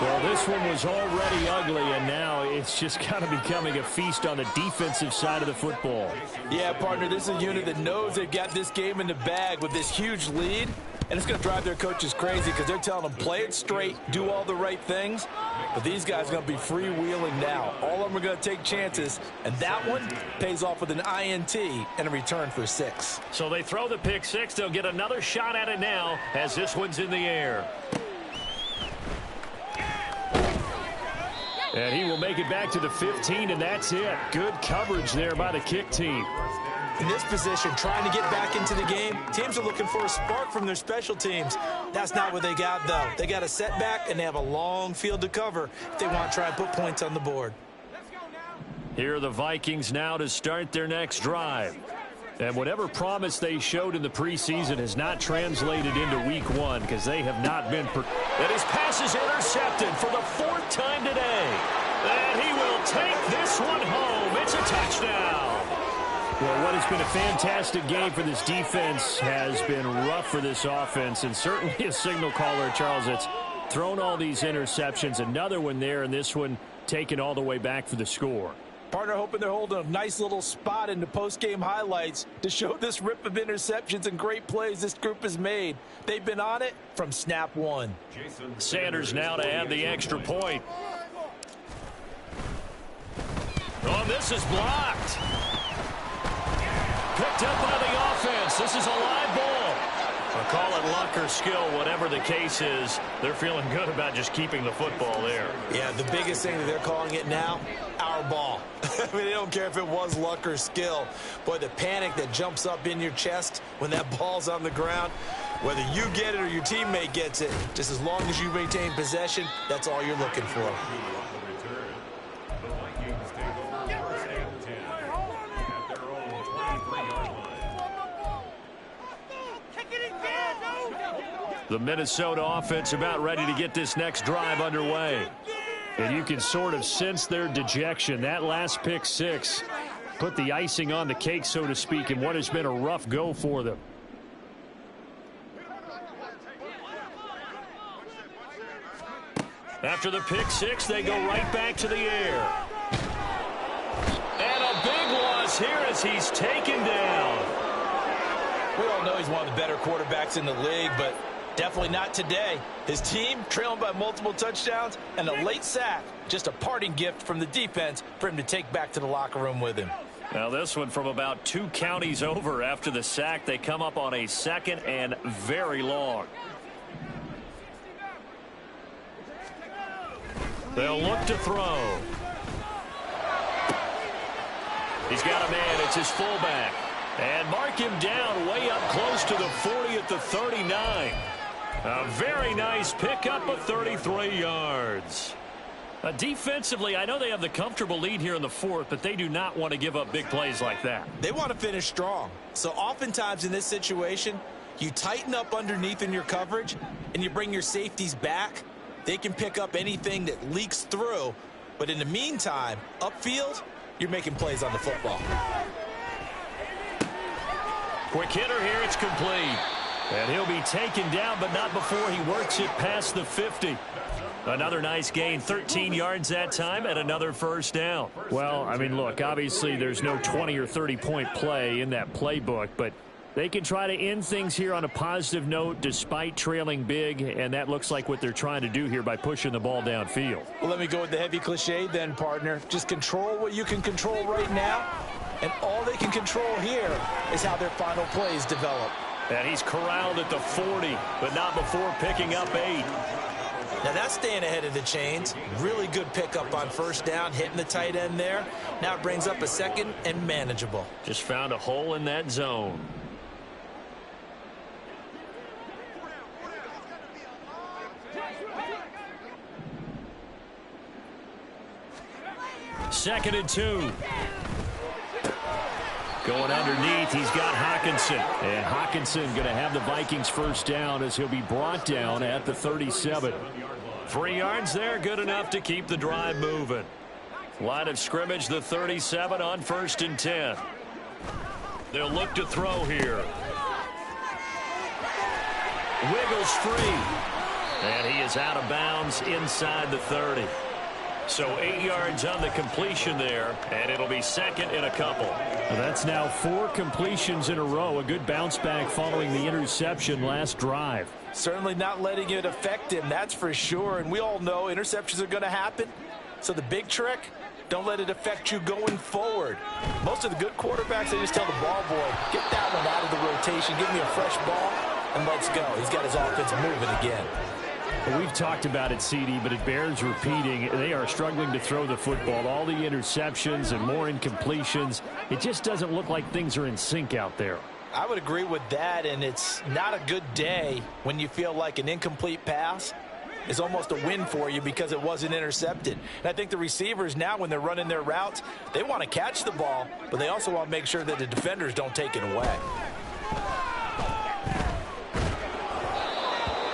Well, this one was already ugly, and now it's just kind of becoming a feast on the defensive side of the football. Yeah, partner, this is a unit that knows they've got this game in the bag with this huge lead, and it's going to drive their coaches crazy because they're telling them play it straight, do all the right things. But these guys are going to be freewheeling now. All of them are going to take chances, and that one pays off with an INT and a return for 6. So they throw the pick 6. They'll get another shot at it now as this one's in the air. And he will make it back to the 15, and that's it. Good coverage there by the kick team. In this position, trying to get back into the game, teams are looking for a spark from their special teams. That's not what they got, though. They got a setback, and they have a long field to cover if they want to try and put points on the board. Here are the Vikings now to start their next drive. And whatever promise they showed in the preseason has not translated into week 1 because they have not been. And his pass is intercepted for the 4th time today. And he will take this one home. It's a touchdown. Well, what has been a fantastic game for this defense has been rough for this offense, and certainly a signal caller, Charles, that's thrown all these interceptions. Another one there, and this one taken all the way back for the score. Partner hoping they're holding a nice little spot in the post-game highlights to show this rip of interceptions and great plays this group has made. They've been on it from snap 1. Sanders now to add the extra point. Oh, this is blocked. Picked up by the offense. This is a live ball. I'll call it luck or skill, whatever the case is. They're feeling good about just keeping the football there. Yeah, the biggest thing that they're calling it now, our ball. I mean, they don't care if it was luck or skill. Boy, the panic that jumps up in your chest when that ball's on the ground, whether you get it or your teammate gets it, just as long as you maintain possession, that's all you're looking for. The Minnesota offense about ready to get this next drive underway. And you can sort of sense their dejection. That last pick 6 put the icing on the cake, so to speak, in what has been a rough go for them. After the pick 6, they go right back to the air. And a big loss here as he's taken down. We all know he's one of the better quarterbacks in the league, but definitely not today. His team trailing by multiple touchdowns and a late sack. Just a parting gift from the defense for him to take back to the locker room with him. Now this one from about 2 counties over after the sack. They come up on a 2nd and very long. They'll look to throw. He's got a man. It's his fullback. And mark him down way up close to the 40 at the 39. A very nice pickup of 33 yards. Defensively, I know they have the comfortable lead here in the fourth, but they do not want to give up big plays like that. They want to finish strong. So oftentimes in this situation, you tighten up underneath in your coverage, and you bring your safeties back. They can pick up anything that leaks through. But in the meantime, upfield, you're making plays on the football. Quick hitter here. It's complete. And he'll be taken down, but not before he works it past the 50. Another nice gain, 13 yards that time, and another first down. Well, I mean, look, obviously there's no 20 or 30-point play in that playbook, but they can try to end things here on a positive note despite trailing big, and that looks like what they're trying to do here by pushing the ball downfield. Well, let me go with the heavy cliche then, partner. Just control what you can control right now, and all they can control here is how their final plays develop. And he's corralled at the 40, but not before picking up 8. Now that's staying ahead of the chains. Really good pickup on first down, hitting the tight end there. Now it brings up a second and manageable. Just found a hole in that zone. Second and 2. Going underneath, he's got Hawkinson. And Hawkinson going to have the Vikings first down as he'll be brought down at the 37. 3 yards there, good enough to keep the drive moving. Line of scrimmage, the 37 on 1st and 10. They'll look to throw here. Wiggles free. And he is out of bounds inside the 30. So 8 yards on the completion there, and it'll be second and a couple. Well, that's now 4 completions in a row. A good bounce back following the interception last drive. Certainly not letting it affect him, that's for sure. And we all know interceptions are going to happen. So the big trick, don't let it affect you going forward. Most of the good quarterbacks, they just tell the ball boy, get that one out of the rotation, give me a fresh ball, and let's go. He's got his offense moving again. Well, we've talked about it, CD, but it bears repeating. They are struggling to throw the football. All the interceptions and more incompletions. It just doesn't look like things are in sync out there. I would agree with that, and it's not a good day when you feel like an incomplete pass is almost a win for you because it wasn't intercepted. And I think the receivers now, when they're running their routes, they want to catch the ball, but they also want to make sure that the defenders don't take it away.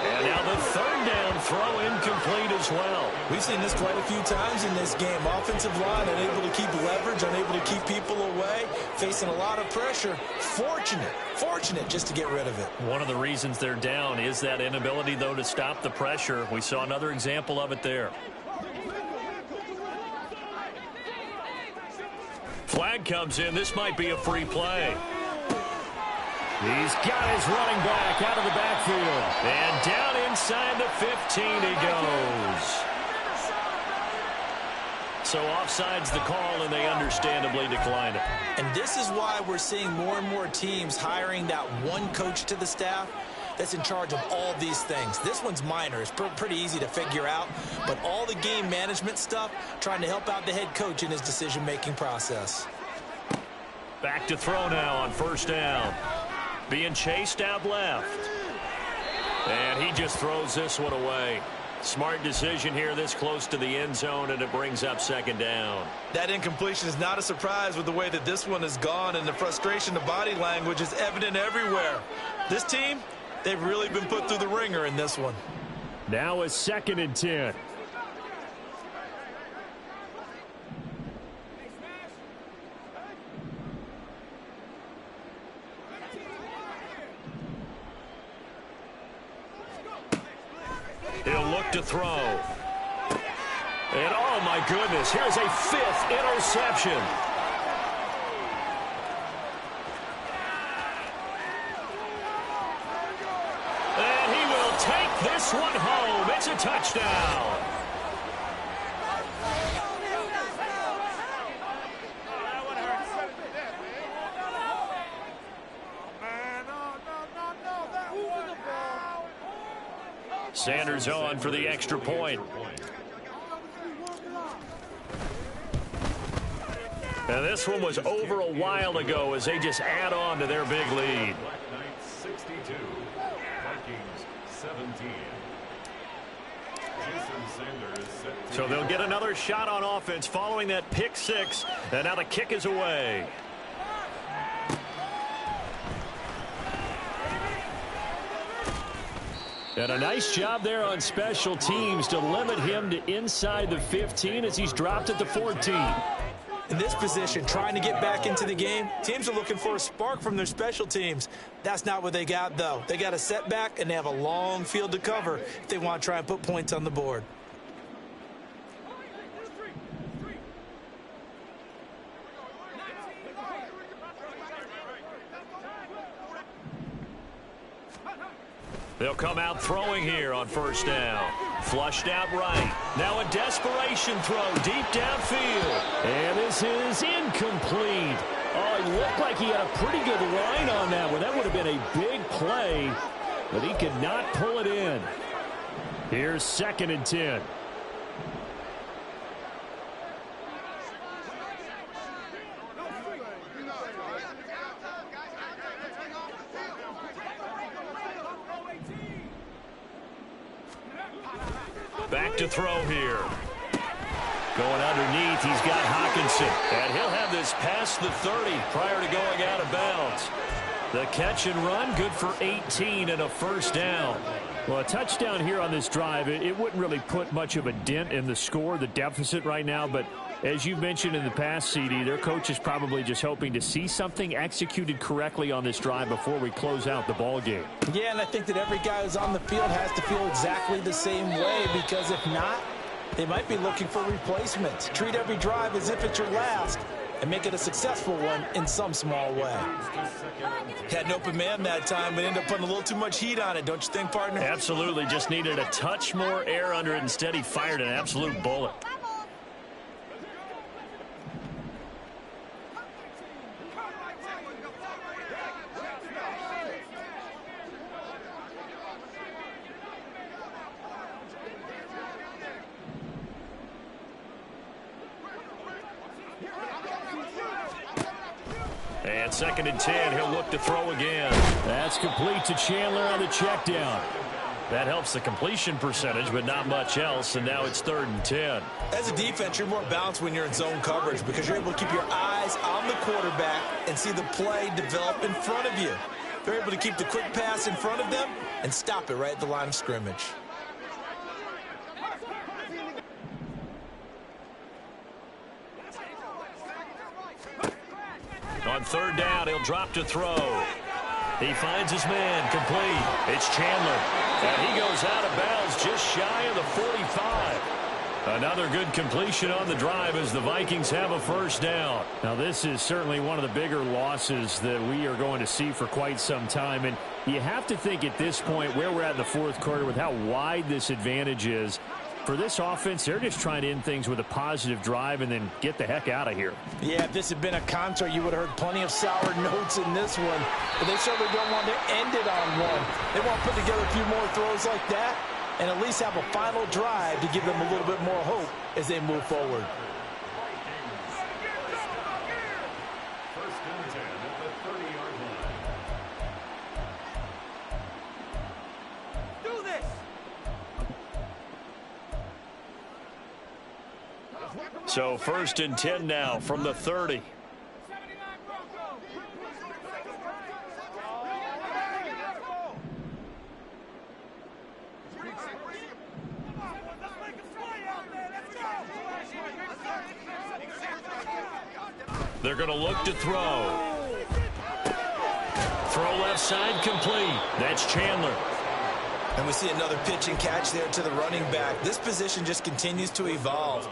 And now the third down throw incomplete as well. We've seen this quite a few times in this game. Offensive line unable to keep leverage, unable to keep people away, facing a lot of pressure. Fortunate just to get rid of it. One of the reasons they're down is that inability, though, to stop the pressure. We saw another example of it there. Flag comes in. This might be a free play. He's got his running back out of the backfield. And down inside the 15 he goes. So offside's the call, and they understandably decline it. And this is why we're seeing more and more teams hiring that one coach to the staff that's in charge of all these things. This one's minor. It's pretty easy to figure out. But all the game management stuff, trying to help out the head coach in his decision-making process. Back to throw now on first down. Being chased out left. And he just throws this one away. Smart decision here this close to the end zone, and it brings up second down. That incompletion is not a surprise with the way that this one has gone, and the frustration, the body language is evident everywhere. This team, they've really been put through the ringer in this one. Now a 2nd and 10. He'll look to throw. And oh my goodness, here's a 5th interception. And he will take this one home. It's a touchdown. Sanders on for the extra point. And this one was over a while ago as they just add on to their big lead. Black Knights 62, Vikings 17. Jason Sanders set to So they'll get another shot on offense following that pick six. And now the kick is away. And a nice job there on special teams to limit him to inside the 15 as he's dropped at the 14. In this position, trying to get back into the game, teams are looking for a spark from their special teams. That's not what they got, though. They got a setback, and they have a long field to cover if they want to try and put points on the board. They'll come out throwing here on first down. Flushed out right. Now a desperation throw deep downfield. And this is incomplete. Oh, it looked like he had a pretty good line on that one. That would have been a big play, but he could not pull it in. Here's 2nd and 10. Back to throw here. Going underneath, he's got Hawkinson. And he'll have this past the 30 prior to going out of bounds. The catch and run, good for 18 and a first down. Well, a touchdown here on this drive, it wouldn't really put much of a dent in the score, the deficit right now. But as you mentioned in the past, CD, their coach is probably just hoping to see something executed correctly on this drive before we close out the ball game. Yeah, and I think that every guy who's on the field has to feel exactly the same way, because if not, they might be looking for replacements. Treat every drive as if it's your last and make it a successful one in some small way. Had an open man that time, but ended up putting a little too much heat on it, don't you think, partner? Absolutely. Just needed a touch more air under it. Instead, he fired an absolute bullet. And 2nd and 10, he'll look to throw again. That's complete to Chandler on the check down. That helps the completion percentage, but not much else, and now it's 3rd and 10. As a defense, you're more balanced when you're in zone coverage because you're able to keep your eyes on the quarterback and see the play develop in front of you. They're able to keep the quick pass in front of them and stop it right at the line of scrimmage. On 3rd down, he'll drop to throw. He finds his man, complete. It's Chandler. And he goes out of bounds just shy of the 45. Another good completion on the drive as the Vikings have a first down. Now, this is certainly one of the bigger losses that we are going to see for quite some time. And you have to think at this point where we're at in the 4th quarter with how wide this advantage is. For this offense, they're just trying to end things with a positive drive and then get the heck out of here. Yeah, if this had been a concert, you would have heard plenty of sour notes in this one. But they certainly don't want to end it on one. They want to put together a few more throws like that and at least have a final drive to give them a little bit more hope as they move forward. First and 10 at the 30-yard line. Do this! So 1st and 10 now from the 30. They're going to look to throw. Throw left side complete. That's Chandler. And we see another pitch and catch there to the running back. This position just continues to evolve.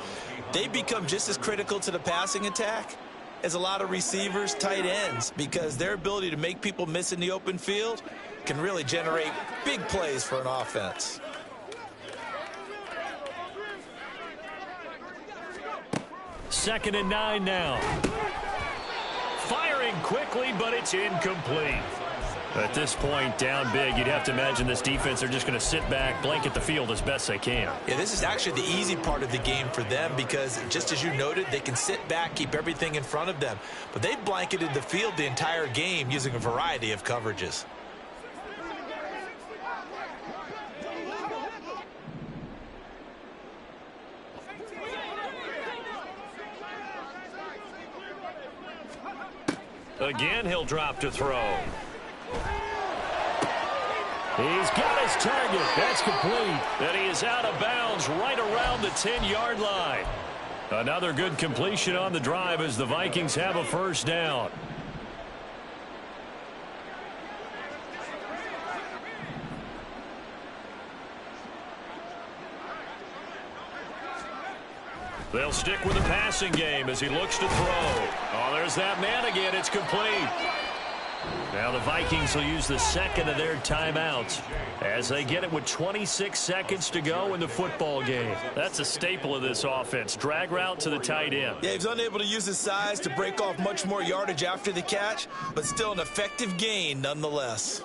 They become just as critical to the passing attack as a lot of receivers, tight ends, because their ability to make people miss in the open field can really generate big plays for an offense. Second and 9 now. Firing quickly, but it's incomplete. At this point, down big, you'd have to imagine this defense are just going to sit back, blanket the field as best they can. Yeah, this is actually the easy part of the game for them because, just as you noted, they can sit back, keep everything in front of them. But they've blanketed the field the entire game using a variety of coverages. Again, he'll drop to throw. He's got his target. That's complete. And he is out of bounds right around the 10-yard line. Another good completion on the drive as the Vikings have a first down. They'll stick with the passing game as he looks to throw. Oh, there's that man again. It's complete. Now the Vikings will use the second of their timeouts as they get it with 26 seconds to go in the football game. That's a staple of this offense. Drag route to the tight end. Yeah, he's unable to use his size to break off much more yardage after the catch, but still an effective gain nonetheless.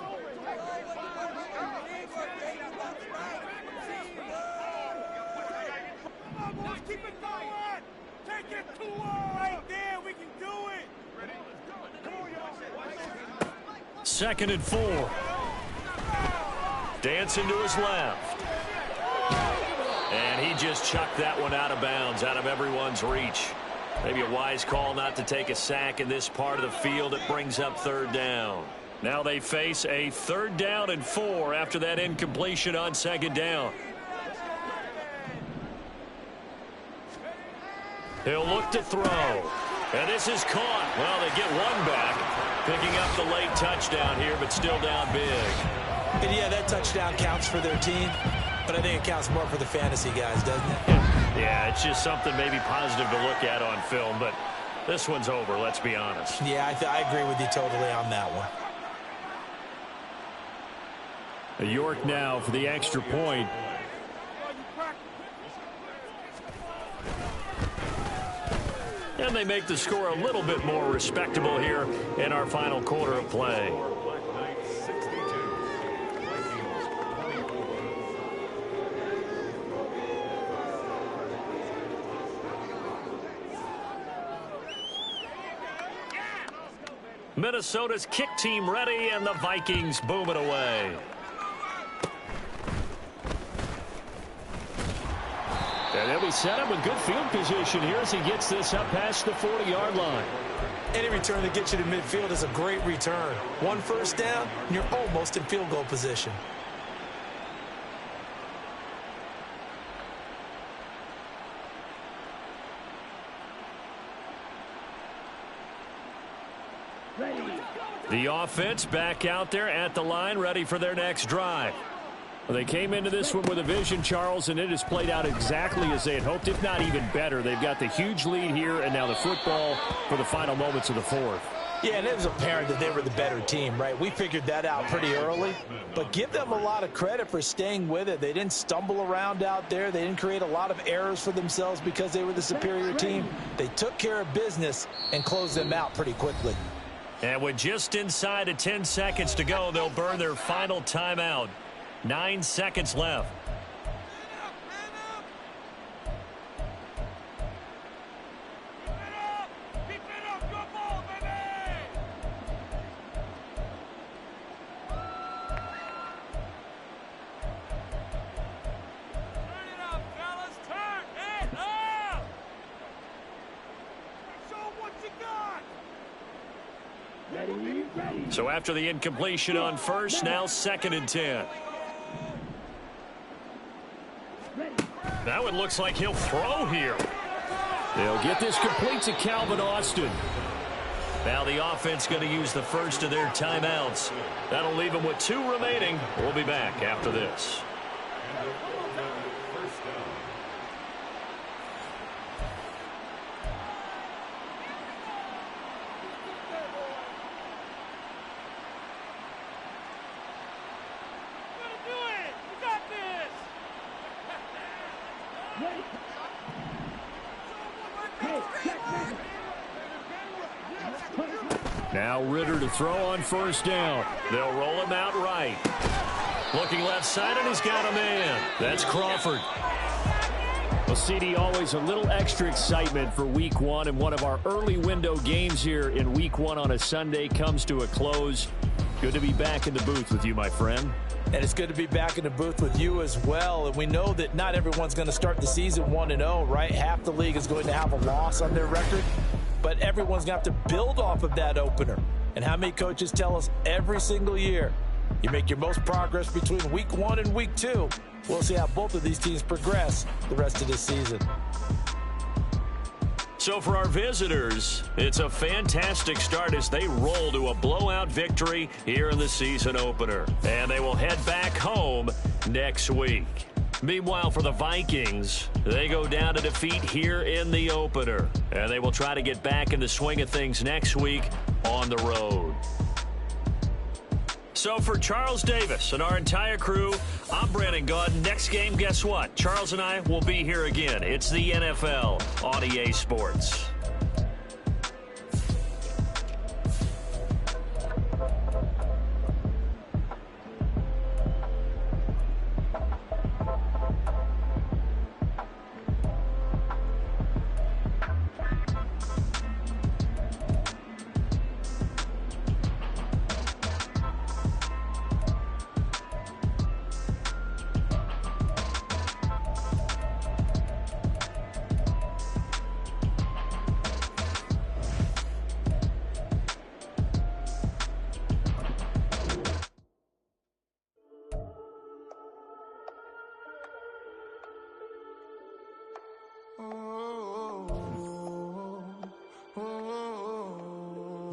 Keep it going! Take it to right there! We can do it! Second and 4. Dancing to his left. And he just chucked that one out of bounds, out of everyone's reach. Maybe a wise call not to take a sack in this part of the field. It brings up third down. Now they face a 3rd down and 4 after that incompletion on 2nd down. He'll look to throw. And this is caught. Well, they get one back. Picking up the late touchdown here, but still down big. And yeah, that touchdown counts for their team, but I think it counts more for the fantasy guys, doesn't it? Yeah, it's just something maybe positive to look at on film, but this one's over, let's be honest. Yeah, I agree with you totally on that one. York now for the extra point. And they make the score a little bit more respectable here in our final quarter of play. Minnesota's kick team ready, and the Vikings boom it away. And they'll be set up with good field position here as he gets this up past the 40-yard line. Any return that gets you to midfield is a great return. One first down, and you're almost in field goal position. The offense back out there at the line, ready for their next drive. Well, they came into this one with a vision, Charles, and it has played out exactly as they had hoped, if not even better. They've got the huge lead here, and now the football for the final moments of the 4th. Yeah, and it was apparent that they were the better team, right? We figured that out pretty early, but give them a lot of credit for staying with it. They didn't stumble around out there. They didn't create a lot of errors for themselves because they were the superior team. They took care of business and closed them out pretty quickly. And with just inside of 10 seconds to go, they'll burn their final timeout. 9 seconds left. So after the incompletion on first, now 2nd and 10. Now it looks like he'll throw here. They'll get this complete to Calvin Austin. Now the offense going to use the first of their timeouts. That'll leave them with 2 remaining. We'll be back after this. Now Ritter to throw on first down. They'll roll him out right. Looking left side, and he's got a man. That's Crawford. Well, CD, always a little extra excitement for Week 1, and one of our early window games here in Week 1 on a Sunday comes to a close. Good to be back in the booth with you, my friend. And it's good to be back in the booth with you as well. And we know that not everyone's going to start the season 1-0, right? Half the league is going to have a loss on their record. But everyone's going to have to build off of that opener. And how many coaches tell us every single year, you make your most progress between Week 1 and Week 2. We'll see how both of these teams progress the rest of this season. So for our visitors, it's a fantastic start as they roll to a blowout victory here in the season opener. And they will head back home next week. Meanwhile, for the Vikings, they go down to defeat here in the opener. And they will try to get back in the swing of things next week on the road. So for Charles Davis and our entire crew, I'm Brandon Gaudin. Next game, guess what? Charles and I will be here again. It's the NFL on EA Sports.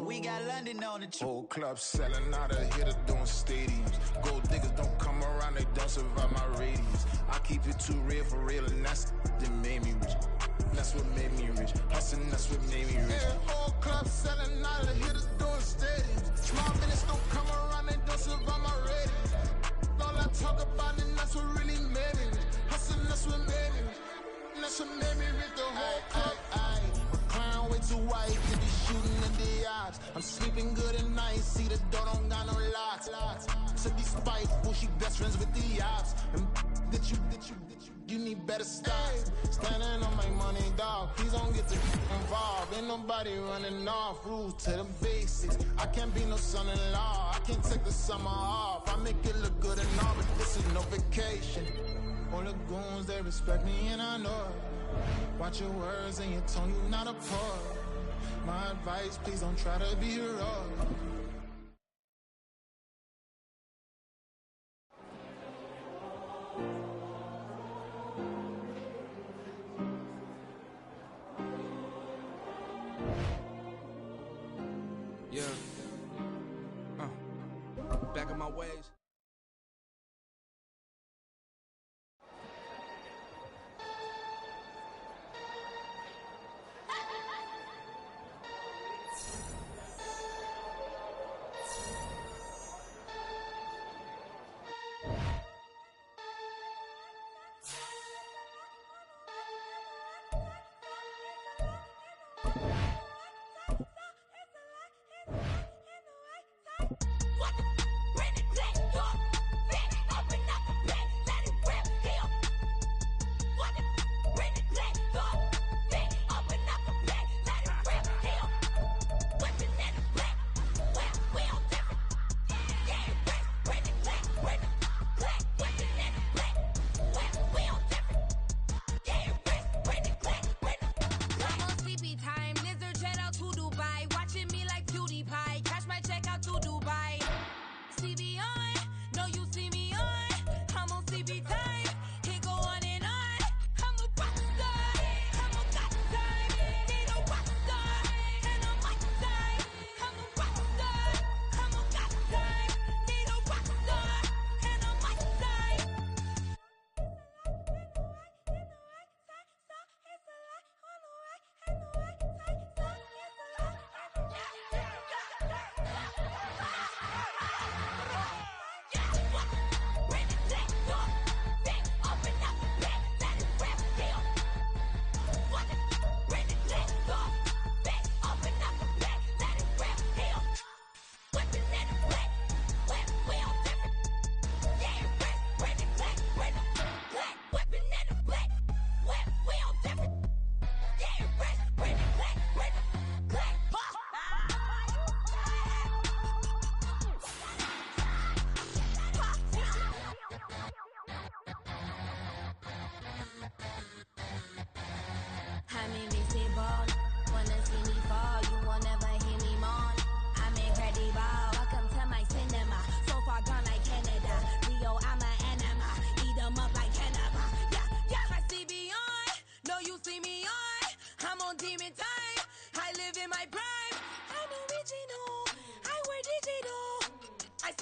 We got London on the trip. Whole club selling out of hitter doing stadiums. Gold diggers don't come around, they don't survive my radius. I keep it too real for real, and that's that made me rich. That's what made me rich. Hustling, that's what made me rich. Yeah, whole club selling out of hitters doing stadiums. Small minutes don't come around, they don't survive my radius. All I talk about, and that's what really made me rich. Hustling, that's what made me rich. And that's what made me rich. The whole club. Clown way too white to be shooting in the eyes. I'm sleeping good at night, see the door don't got no locks. So these spiteful, she best friends with the ops. And that you need better stop. Standing on my money, dog. Please don't get too involved. Ain't nobody running off. Rules to the basics. I can't be no son-in-law. I can't take the summer off. I make it look good and all, but this is no vacation. All the goons, they respect me and I know it. Watch your words and your tone, you not a part. My advice, please don't try to be heroic. Yeah. Back on my ways.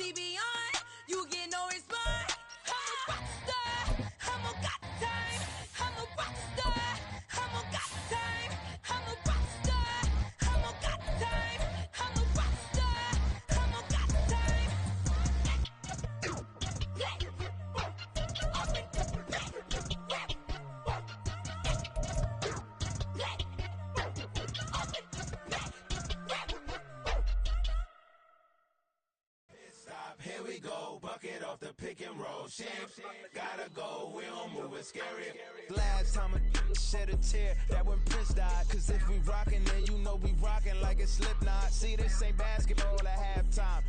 TV on, you get no response. I'm a rock star, I'm a got time. I'm a rock star, I'm a got time. I'm a rock star, I'm a got time. I'm a rock star, I'm a got time. Stop, here we go, bucket off the pick and roll. Champs, gotta go, we don't move it scary. Last time a shed a tear, that when Prince died. Cause if we rockin', then you know we rockin' like it's Slipknot. See, this ain't basketball at halftime.